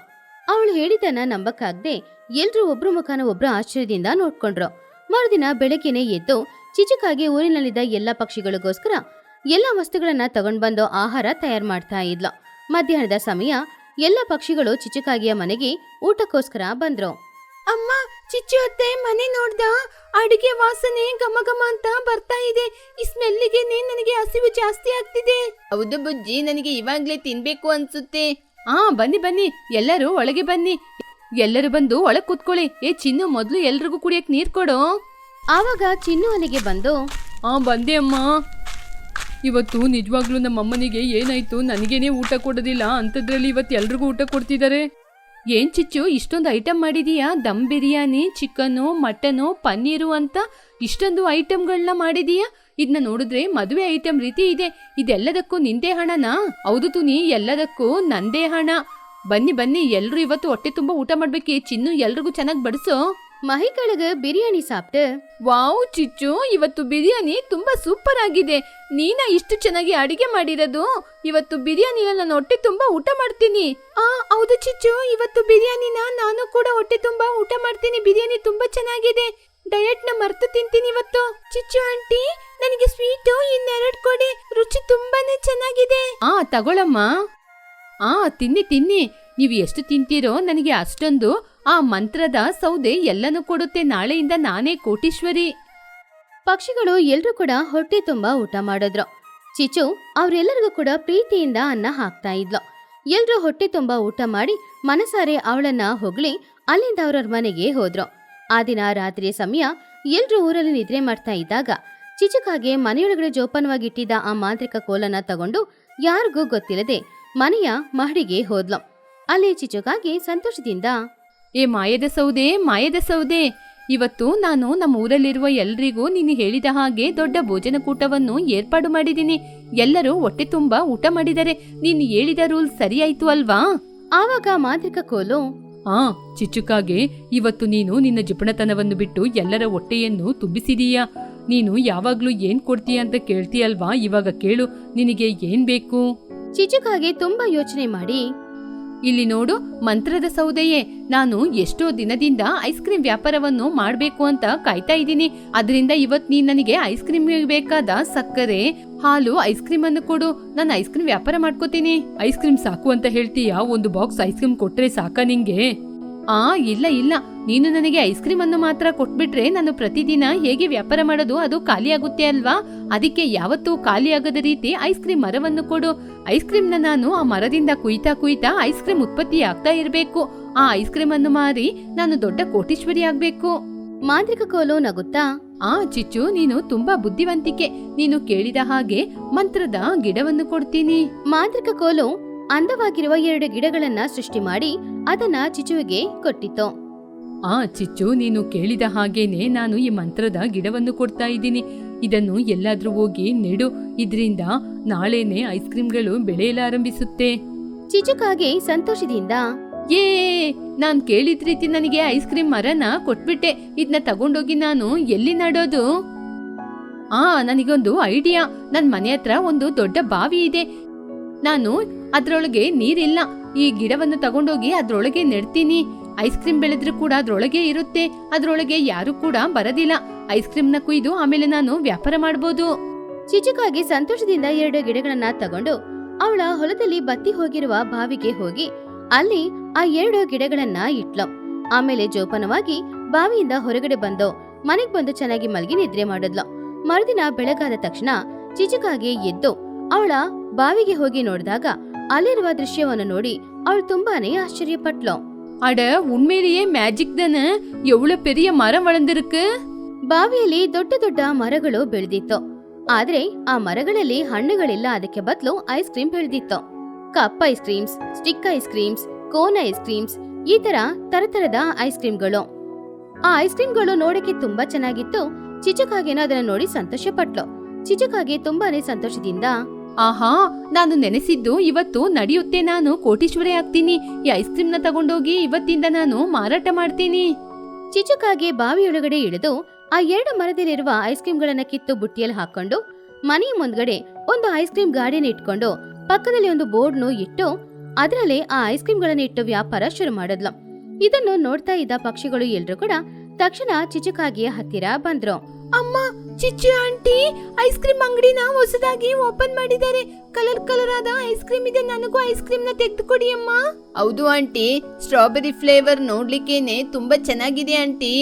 ಅವಳು ಹೇಳಿದ್ದನ್ನ ನಂಬಕ್ಕಾಗ್ದೆ ಎಲ್ರೂ ಒಬ್ರು ಮುಖಾನ ಒಬ್ರು ಆಶ್ಚರ್ಯದಿಂದ ನೋಡ್ಕೊಂಡ್ರು. ಮರುದಿನ ಬೆಳಗ್ಗೆನೆ ಎದ್ದು ಚಿಚುಕಾಗೆ ಊರಿನಲ್ಲಿದ್ದ ಎಲ್ಲ ಪಕ್ಷಿಗಳಿಗೋಸ್ಕರ ಎಲ್ಲ ವಸ್ತುಗಳನ್ನ ತಗೊಂಡ್ ಬಂದು ಆಹಾರ ತಯಾರು ಮಾಡ್ತಾ ಇದ್ಲು. ಮಧ್ಯಾಹ್ನದ ಸಮಯ ಎಲ್ಲ ಪಕ್ಷಿಗಳು ಚಿಚುಕಾಗಿಯ ಮನೆಗೆ ಊಟಕ್ಕೋಸ್ಕರ ಬಂದ್ರು. ಅಮ್ಮ, ಚಿಚ್ಚು ಅತ್ತೆ ಮನೆ ನೋಡ್ದ? ಅಡುಗೆ ವಾಸನೆ ಘಮ ಘಮ ಅಂತ ಬರ್ತಾ ಇದೆ. ಈ ಸ್ಮೆಲ್ಲಿಗೆ ನನಗೆ ಹಸಿವು ಜಾಸ್ತಿ ಆಗ್ತಿದೆ. ಹೌದು ಬುಜ್ಜಿ, ನನಗೆ ಇವಾಗ್ಲೇ ತಿನ್ಬೇಕು ಅನ್ಸುತ್ತೆ. ಬನ್ನಿ ಬನ್ನಿ, ಎಲ್ಲರೂ ಒಳಗೆ ಬನ್ನಿ. ಎಲ್ಲರೂ ಬಂದು ಒಳಗ್ ಕೂತ್ಕೊಳ್ಳಿ. ಚಿನ್ನು, ಮೊದ್ಲು ಎಲ್ರಿಗೂ ಕುಡಿಯಕ್ ನೀರ್ ಕೊಡು. ಆವಾಗ ಚಿನ್ನು ಅಲ್ಲಿಗೆ ಬಂದು, ಬಂದೆ ಅಮ್ಮ. ಇವತ್ತು ನಿಜವಾಗ್ಲೂ ನಮ್ಮಮ್ಮನಿಗೆ ಏನಾಯ್ತು? ನನಗೇನೆ ಊಟ ಕೊಡೋದಿಲ್ಲ, ಅಂಥದ್ರಲ್ಲಿ ಇವತ್ತು ಎಲ್ರಿಗೂ ಊಟ ಕೊಡ್ತಿದ್ದಾರೆ. ಏನ್ ಚಿಚ್ಚು, ಇಷ್ಟೊಂದು item ಮಾಡಿದೀಯಾ? Dum biryani, chicken, mutton, paneer ಅಂತ ಇಷ್ಟೊಂದು ಐಟಮ್ಗಳನ್ನ ಮಾಡಿದೀಯಾ? ಇದನ್ನ ನೋಡಿದ್ರೆ ಮದುವೆ ಐಟಮ್ ರೀತಿ ಇದೆ. ಇದೆಲ್ಲದಕ್ಕೂ ನಿಂದೇ ಹಣನಾ? ಹೌದು ತುನಿ, ಎಲ್ಲದಕ್ಕೂ ನಂದೇ ಹಣ. ಬನ್ನಿ ಬನ್ನಿ, ಎಲ್ರು ಇವತ್ತು ಹೊಟ್ಟೆ ತುಂಬಾ ಊಟ ಮಾಡ್ಬೇಕು. ಚಿನ್ನು, ಎಲ್ರಿಗೂ ಚೆನ್ನಾಗಿ ಬಡಿಸೋ. ಮಹಿಕಳಿಗೆ ಬಿರಿಯಾನಿ ಸಾಪ್ಟು. ವಾವ್ ಚಿಚ್ಚು, ಇವತ್ತು ಬಿರಿಯಾನಿ ತುಂಬಾ ಸೂಪರ್ ಆಗಿದೆ. ನೀನಾ ಇಷ್ಟು ಚೆನ್ನಾಗಿ ಅಡಿಗೆ ಮಾಡಿರೋದು? ಇವತ್ತು ಬಿರಿಯಾನಿನ ನಾನು ಹೊಟ್ಟೆ ತುಂಬಾ ಊಟ ಮಾಡ್ತೀನಿ. ಹೌದು ಚಿಚ್ಚು, ಇವತ್ತು ಬಿರಿಯಾನಿನ ನಾನು ಕೂಡ ಹೊಟ್ಟೆ ತುಂಬಾ ಊಟ ಮಾಡ್ತೀನಿ. ಬಿರಿಯಾನಿ ತುಂಬಾ ಚೆನ್ನಾಗಿದೆ. ಡಯಟ್ ನ ಮರ್ತು ತಿಂತೀನಿ ಇವತ್ತು. ಚಿಚ್ಚು ಆಂಟಿ, ನನಗೆ ಸ್ವೀಟು ಇನ್ನೆರಡು ಕೊಡಿ, ರುಚಿ ತುಂಬಾನೇ ಚೆನ್ನಾಗಿದೆ. ತಗೊಳಮ್ಮ. ತಿನ್ನಿ ತಿನ್ನಿ, ನೀವು ಎಷ್ಟು ತಿಂತೀರೋ ನನಗೆ ಅಷ್ಟೊಂದು ಆ ಮಂತ್ರದ ಸೌದೆ ಎಲ್ಲನೂ ಕೊಡುತ್ತೆ. ನಾಳೆಯಿಂದ ನಾನೇ ಕೋಟೀಶ್ವರಿ. ಪಕ್ಷಿಗಳು ಎಲ್ರೂ ಕೂಡ ಹೊಟ್ಟೆ ತುಂಬಾ ಊಟ ಮಾಡಿದ್ರು. ಚಿಚ್ಚು ಅವ್ರೆಲ್ಲರಿಗೂ ಕೂಡ ಪ್ರೀತಿಯಿಂದ ಅನ್ನ ಹಾಕ್ತಾ ಇದ್ಲು. ಎಲ್ರೂ ಹೊಟ್ಟೆ ತುಂಬಾ ಊಟ ಮಾಡಿ ಮನಸಾರೆ ಅವಳನ್ನ ಹೊಗಳಿ ಅಲ್ಲಿಂದ ಅವ್ರವ್ರ ಮನೆಗೆ ಹೋದ್ರು. ಆ ದಿನ ರಾತ್ರಿಯ ಸಮಯ ಎಲ್ರೂ ಊರಲ್ಲಿ ನಿದ್ರೆ ಮಾಡ್ತಾ ಇದ್ದಾಗ ಚಿಚುಕಾಗೆ ಮನೆಯೊಳಗಡೆ ಜೋಪಾನವಾಗಿಟ್ಟಿದ್ದ ಆ ಮಾಂತ್ರಿಕ ಕೋಲನ್ನ ತಗೊಂಡು ಯಾರಿಗೂ ಗೊತ್ತಿಲ್ಲದೆ ಮನೆಯ ಮಹಡಿಗೆ ಹೋದ್ಲು. ಅಲ್ಲಿ ಚಿಚುಕಾಗೆ ಸಂತೋಷದಿಂದ, ಮಾಯದ ಸೌದೆ, ಮಾಯದ ಸೌದೆ, ಇವತ್ತು ನಾನು ನಮ್ಮ ಊರಲ್ಲಿರುವ ಎಲ್ರಿಗೂ ನೀನು ಹೇಳಿದ ಹಾಗೆ ದೊಡ್ಡ ಭೋಜನ ಕೂಟವನ್ನು ಏರ್ಪಾಡು ಮಾಡಿದ್ದೀನಿ. ಎಲ್ಲರೂ ಹೊಟ್ಟೆ ತುಂಬಾ ಊಟ ಮಾಡಿದರೆ. ನೀನು ಹೇಳಿದ ರೂಲ್ ಸರಿಯಾಯ್ತು ಅಲ್ವಾ? ಆವಾಗ ಮಾಂತ್ರಿಕ ಕೋಲು, ಚಿಚ್ಚುಕಾಗೆ, ಇವತ್ತು ನೀನು ನಿನ್ನ ಜಿಪಣತನವನ್ನು ಬಿಟ್ಟು ಎಲ್ಲರ ಹೊಟ್ಟೆಯನ್ನು ತುಂಬಿಸಿದೀಯಾ. ನೀನು ಯಾವಾಗ್ಲೂ ಏನ್ ಕೊಡ್ತೀಯ ಅಂತ ಕೇಳ್ತೀಯಲ್ವಾ? ಇವಾಗ ಕೇಳು, ನಿನಗೆ ಏನ್ ಬೇಕು? ಚಿಚುಕಾಗೆ ತುಂಬಾ ಯೋಚನೆ ಮಾಡಿ, ಇಲ್ಲಿ ನೋಡು ಮಂತ್ರದ ಸೌದೆಯೇ, ನಾನು ಎಷ್ಟೋ ದಿನದಿಂದ ಐಸ್ ಕ್ರೀಮ್ ವ್ಯಾಪಾರವನ್ನು ಮಾಡ್ಬೇಕು ಅಂತ ಕಾಯ್ತಾ ಇದ್ದೀನಿ. ಅದರಿಂದ ಇವತ್ ನೀನ್ ನನಗೆ ಐಸ್ ಕ್ರೀಮ್ ಬೇಕಾದ ಸಕ್ಕರೆ, ಹಾಲು, ಐಸ್ ಕ್ರೀಮ್ ಅನ್ನು ಕೊಡು. ನಾನು ಐಸ್ ಕ್ರೀಮ್ ವ್ಯಾಪಾರ ಮಾಡ್ಕೋತೀನಿ. ಐಸ್ ಕ್ರೀಮ್ ಸಾಕು ಅಂತ ಹೇಳ್ತೀಯಾ? ಒಂದು ಬಾಕ್ಸ್ ಐಸ್ ಕ್ರೀಮ್ ಕೊಟ್ರೆ ಸಾಕ ನಿಂಗೆ? ಇಲ್ಲ ಇಲ್ಲ, ನೀನು ನನಗೆ ಐಸ್ ಕ್ರೀಮ್ ಅನ್ನು ಮಾತ್ರ ಕೊಟ್ಬಿಟ್ರೆ ನಾನು ಪ್ರತಿದಿನ ಹೇಗೆ ವ್ಯಾಪಾರ ಮಾಡೋದು, ಅದು ಖಾಲಿ ಆಗುತ್ತೆ ಅಲ್ವಾ? ಅದಕ್ಕೆ ಯಾವತ್ತೂ ಖಾಲಿ ಆಗದ ರೀತಿ ಐಸ್ ಕ್ರೀಮ್ ಮರವನ್ನು ಕೊಡು. ಐಸ್ ಕ್ರೀಮ್ ನಾನು ಆ ಮರದಿಂದ ಕುಯ್ತಾ ಐಸ್ ಕ್ರೀಮ್ ಉತ್ಪತ್ತಿ ಆಗ್ತಾ ಇರ್ಬೇಕು. ಆ ಐಸ್ ಕ್ರೀಮ್ ಅನ್ನು ಮಾರಿ ನಾನು ದೊಡ್ಡ ಕೋಟೀಶ್ವರಿ ಆಗ್ಬೇಕು. ಮಾಂತ್ರಿಕ ಕೋಲು ನಗುತ್ತಾ, ಚಿಚ್ಚು, ನೀನು ತುಂಬಾ ಬುದ್ಧಿವಂತಿಕೆ. ನೀನು ಕೇಳಿದ ಹಾಗೆ ಮಂತ್ರದ ಗಿಡವನ್ನು ಕೊಡ್ತೀನಿ. ಮಾಂತ್ರಿಕ ಕೋಲು ಅಂದವಾಗಿರುವ 2 ಗಿಡಗಳನ್ನ ಸೃಷ್ಟಿ ಮಾಡಿ ಅದನ್ನ ಚಿಚುವಿಗೆ ಕೊಟ್ಟಿತು. ಚಿಚ್ಚು, ನೀನು ಕೇಳಿದ ಹಾಗೇನೆ ನಾನು ಈ ಮಂತ್ರದ ಗಿಡವನ್ನು ಕೊಡ್ತಾ ಇದ್ದೀನಿ. ಇದನ್ನು ಎಲ್ಲಾದ್ರೂ ಹೋಗಿ ನೆಡು. ಇದರಿಂದ ನಾಳೆನೆ ಐಸ್ ಕ್ರೀಮ್ಗಳು ಬೆಳೆಯಲಾರಂಭಿಸುತ್ತೆ. ಚಿಚುಕಾಗೆ ಸಂತೋಷದಿಂದ, ನಾನ್ ಕೇಳಿದ ರೀತಿ ನನಗೆ ಐಸ್ ಕ್ರೀಮ್ ಮರನ ಕೊಟ್ಬಿಟ್ಟೆ. ಇದನ್ನ ತಗೊಂಡೋಗಿ ನಾನು ಎಲ್ಲಿ ನಡೋದು? ನನಗೊಂದು ಐಡಿಯಾ. ನನ್ ಮನೆ ಹತ್ರ ಒಂದು ದೊಡ್ಡ ಬಾವಿ ಇದೆ. ನಾನು ಅದ್ರೊಳಗೆ ನೀರಿಲ್ಲ. ಈ ಗಿಡವನ್ನು ತಗೊಂಡೋಗಿ ಅದ್ರೊಳಗೆ ನೆಡ್ತೀನಿ. ಐಸ್ ಕ್ರೀಮ್ ಬೆಳೆದ್ರೂ ಕೂಡ ಅದ್ರೊಳಗೆ ಇರುತ್ತೆ. ಅದ್ರೊಳಗೆ ಯಾರು ಕೂಡ ಬರೋದಿಲ್ಲ. ಐಸ್ ಕ್ರೀಮ್ ನ ಕುಯ್ದು ಆಮೇಲೆ ನಾನು ವ್ಯಾಪಾರ ಮಾಡ್ಬೋದು. ಚಿಚುಕಾಗಿ ಸಂತೋಷದಿಂದ 2 ಗಿಡಗಳನ್ನ ತಗೊಂಡು ಅವಳ ಹೊಲದಲ್ಲಿ ಬತ್ತಿ ಹೋಗಿರುವ ಬಾವಿಗೆ ಹೋಗಿ ಅಲ್ಲಿ ಆ 2 ಗಿಡಗಳನ್ನ ಇಟ್ಲು. ಆಮೇಲೆ ಜೋಪಾನವಾಗಿ ಬಾವಿಯಿಂದ ಹೊರಗಡೆ ಬಂದು ಮನೆಗ್ ಬಂದು ಚೆನ್ನಾಗಿ ಮಲಗಿ ನಿದ್ರೆ ಮಾಡಿದ್ಲು. ಮರುದಿನ ಬೆಳಗಾದ ತಕ್ಷಣ ಚಿಚುಕಾಗೆ ಎದ್ದು ಅವಳ ಬಾವಿಗೆ ಹೋಗಿ ನೋಡಿದಾಗ ಅಲ್ಲಿರುವ ದೃಶ್ಯವನ್ನು ನೋಡಿ ಅವಳು ತುಂಬಾನೇ ಆಶ್ಚರ್ಯಪಟ್ಲು. அட, உண்மையிலேயே மேஜிக் தானே. எவ்வளவு பெரிய மரம் வளர்ந்திருக்கு. ಬಾವಿಯಲ್ಲಿ ದೊಡ್ಡ ದೊಡ್ಡ ಮರಗಳು ಬೆಳೆದಿತ್ತು. ಆದ್ರೆ ಆ ಮರಗಳಲ್ಲಿ ಹಣ್ಣುಗಳಿಲ್ಲ. ಅದಕ್ಕೆ ಬದಲು ಐಸ್ ಕ್ರೀಮ್ ಬೆಳೆದಿತ್ತು. Cup ice creams, stick ice creams, cone ice creams, ಈ ತರ ತರತರದ ಐಸ್ ಕ್ರೀಮ್ಗಳು. ಆ ಐಸ್ ಕ್ರೀಮ್ಗಳು ನೋಡಕ್ಕೆ ತುಂಬಾ ಚೆನ್ನಾಗಿತ್ತು. ಚಿಚುಕಾಗೆನ ಅದನ್ನ ನೋಡಿ ಸಂತೋಷ ಪಟ್ಲು. ಚಿಚುಕಾಗೆ ತುಂಬಾನೇ ಸಂತೋಷದಿಂದ, ನಾನು ನೆನೆಸಿದ್ದು ಇವತ್ತು ನಡೆಯುತ್ತೆ. ನಾನು ಕೋಟೀಶ್ವರಿ ಆಗ್ತೀನಿ. ಈ ಐಸ್ ಕ್ರೀಮ್ ನ ತಗೊಂಡೋಗಿ ಇವತ್ತಿಂದ ನಾನು ಮಾರಾಟ ಮಾಡ್ತೀನಿ. ಚಿಚುಕಾಗೆ ಬಾವಿಯೊಳಗಡೆ ಇಳಿದು ಆ 2 ಮರದಲ್ಲಿರುವ ಐಸ್ ಕ್ರೀಮ್ಗಳನ್ನ ಕಿತ್ತು ಬುಟ್ಟಿಯಲ್ಲಿ ಹಾಕೊಂಡು ಮನೆಯ ಮುಂದ್ಗಡೆ ಒಂದು ಐಸ್ ಕ್ರೀಮ್ ಗಾಡಿನ ಇಟ್ಕೊಂಡು ಪಕ್ಕದಲ್ಲಿ ಒಂದು ಬೋರ್ಡ್ನು ಇಟ್ಟು ಅದರಲ್ಲೇ ಆ ಐಸ್ ಕ್ರೀಮ್ಗಳನ್ನ ಇಟ್ಟು ವ್ಯಾಪಾರ ಶುರು ಮಾಡಿದ್ಲು. ಇದನ್ನು ನೋಡ್ತಾ ಇದ್ದ ಪಕ್ಷಿಗಳು ಎಲ್ರು ಕೂಡ ತಕ್ಷಣ ಚಿಚುಕಾಗಿಯ ಹತ್ತಿರ ಬಂದ್ರು. ಅಮ್ಮ, ಚಿಚ್ಚು ಆಂಟಿ, ಐಸ್ ಕ್ರೀಮ್ ಅಂಗಡಿನ ಹೊಸದಾಗಿ ಓಪನ್ ಮಾಡಿದ್ದಾರೆ. ಕಲರ್ ಆದ ಐಸ್ ಕ್ರೀಮ್ ಇದೆ. ನನಗೂ ಐಸ್ ಕ್ರೀಮ್ ನ ತೆಗೆದುಕೊಡಿ ಅಮ್ಮ. ಹೌದು ಆಂಟಿ, ಸ್ಟ್ರಾಬೆರಿ ಫ್ಲೇವರ್ ನೋಡ್ಲಿಕ್ಕೇನೆ ತುಂಬಾ ಚೆನ್ನಾಗಿದೆ ಆಂಟಿ.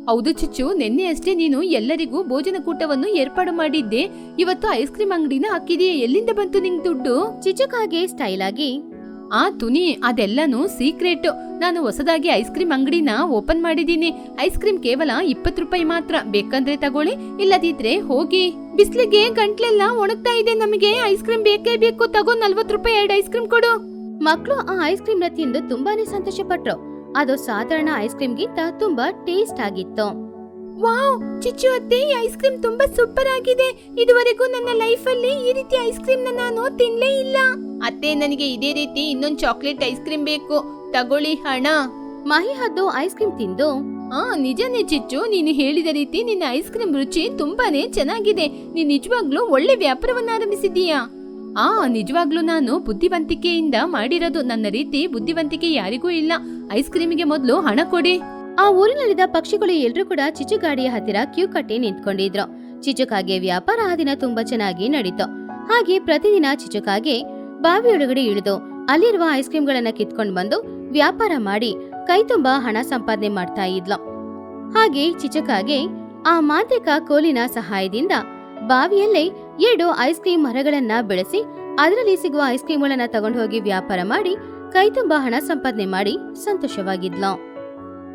ಹೌದು ಚಿಚ್ಚು, ನಿನ್ನೆ ಅಷ್ಟೇ ನೀನು ಎಲ್ಲರಿಗೂ ಭೋಜನ ಕೂಟವನ್ನು ಏರ್ಪಾಡು ಮಾಡಿದ್ದೆ. ಇವತ್ತು ಐಸ್ ಕ್ರೀಮ್ ಅಂಗಡಿನ ಹಾಕಿದೆಯೇ? ಎಲ್ಲಿಂದ ಬಂತು ನಿಂಗ್ ದುಡ್ಡು? ಚಿಚುಕಾಗೆ ಸ್ಟೈಲ್ ಆಗಿ, ತುನಿ, ಅದೆಲ್ಲಾನು ಸೀಕ್ರೆಟ್. ನಾನು ಹೊಸದಾಗಿ ಐಸ್ ಕ್ರೀಮ್ ಅಂಗಡಿನ ಓಪನ್ ಮಾಡಿದೀನಿ. ಐಸ್ ಕ್ರೀಮ್ ಕೇವಲ 20 ರೂಪಾಯಿ ಮಾತ್ರ. ಬೇಕಂದ್ರೆ ತಗೊಳ್ಳಿ, ಇಲ್ಲದಿದ್ರೆ ಹೋಗಿ. ಬಿಸ್ಲಿಗೆ ಗಂಟ್ಲೆಲ್ಲ ಒಣಗ್ತಾ ಇದೆ. ನಮಗೆ ಐಸ್ ಕ್ರೀಮ್ ಬೇಕೇ ಬೇಕು. ತಗೋ, 40 ರೂಪಾಯಿ 2 ಐಸ್ ಕ್ರೀಮ್ ಕೊಡು. ಮಕ್ಕಳು ಆ ಐಸ್ ಕ್ರೀಮ್ ನ ತಿಂದು ತುಂಬಾನೇ ಸಂತೋಷ ಪಟ್ರು. ಅದು ಸಾಧಾರಣ ಐಸ್ ಕ್ರೀಮ್ ಗಿಂತ ತುಂಬಾ ಟೇಸ್ಟ್ ಆಗಿತ್ತು. ವಾವ್, ಚಿಚ್ಚು ಅತ್ತೆ, ಈ ಐಸ್ ಕ್ರೀಮ್ ತುಂಬಾ ಸೂಪರ್ ಆಗಿದೆ. ಇದುವರೆಗೂ ನನ್ನ ಲೈಫ್ ಅಲ್ಲಿ ಈ ರೀತಿ ಐಸ್ ಕ್ರೀಮ್ ನಾನು ತಿನ್ಲೇ ಇಲ್ಲ. ಅತ್ತೆ, ನನಗೆ ಇದೇ ರೀತಿ ಇನ್ನೊಂದು ಚಾಕ್ಲೇಟ್ ಐಸ್ ಕ್ರೀಮ್ ಬೇಕು. ತಗೊಳ್ಳಿ ಹಣ. ಮಾಹಿ ಹದ್ದು ಐಸ್ ಕ್ರೀಮ್ ತಿಂದು, ನಿಜನೇ ಚಿಚ್ಚು, ನೀನು ಹೇಳಿದ ರೀತಿ ನಿನ್ನ ಐಸ್ ಕ್ರೀಮ್ ರುಚಿ ತುಂಬಾನೇ ಚೆನ್ನಾಗಿದೆ. ನೀನ್ ನಿಜವಾಗ್ಲೂ ಒಳ್ಳೆ ವ್ಯಾಪಾರವನ್ನ ಆರಂಭಿಸಿದೀಯಾ? ನಿಜವಾಗ್ಲೂ ನಾನು ಬುದ್ಧಿವಂತಿಕೆಯಿಂದ ಮಾಡಿರೋದು. ನನ್ನ ರೀತಿ ಬುದ್ಧಿವಂತಿಕೆ ಯಾರಿಗೂ ಇಲ್ಲ. ಐಸ್ ಕ್ರೀಮಿಗೆ ಮೊದಲು ಹಣ ಕೊಡಿ. ಆ ಊರಿನಲ್ಲಿದ್ದ ಪಕ್ಷಿಗಳು ಎಲ್ರೂ ಕೂಡ ಚಿಚು ಗಾಡಿಯ ಹತ್ತಿರ ಕ್ಯೂ ಕಟ್ಟಿ ನಿಂತ್ಕೊಂಡಿದ್ರು. ಚಿಚುಕಾಗೆ ವ್ಯಾಪಾರ ಆ ದಿನ ತುಂಬಾ ಚೆನ್ನಾಗಿ ನಡೀತು. ಹಾಗೆ ಪ್ರತಿದಿನ ಚಿಚುಕಾಗೆ ಬಾವಿಯೊಳಗಡೆ ಇಳಿದು ಅಲ್ಲಿರುವ ಐಸ್ ಕ್ರೀಮ್ಗಳನ್ನ ಕಿತ್ಕೊಂಡು ಬಂದು ವ್ಯಾಪಾರ ಮಾಡಿ ಕೈ ತುಂಬಾ ಹಣ ಸಂಪಾದನೆ ಮಾಡ್ತಾ ಇದ್ಲು. ಹಾಗೆ ಚಿಚುಕಾಗೆ ಆ ಮಾಂತ್ರಿಕ ಕೋಲಿನ ಸಹಾಯದಿಂದ ಬಾವಿಯಲ್ಲೇ 2 ಐಸ್ ಕ್ರೀಮ್ ಮರಗಳನ್ನ ಬೆಳೆಸಿ ಅದರಲ್ಲಿ ಸಿಗುವ ಐಸ್ ಕ್ರೀಮ್ಗಳನ್ನ ತಗೊಂಡು ಹೋಗಿ ವ್ಯಾಪಾರ ಮಾಡಿ ಕೈ ತುಂಬಾ ಹಣ ಸಂಪಾದನೆ ಮಾಡಿ ಸಂತೋಷವಾಗಿದ್ಲು.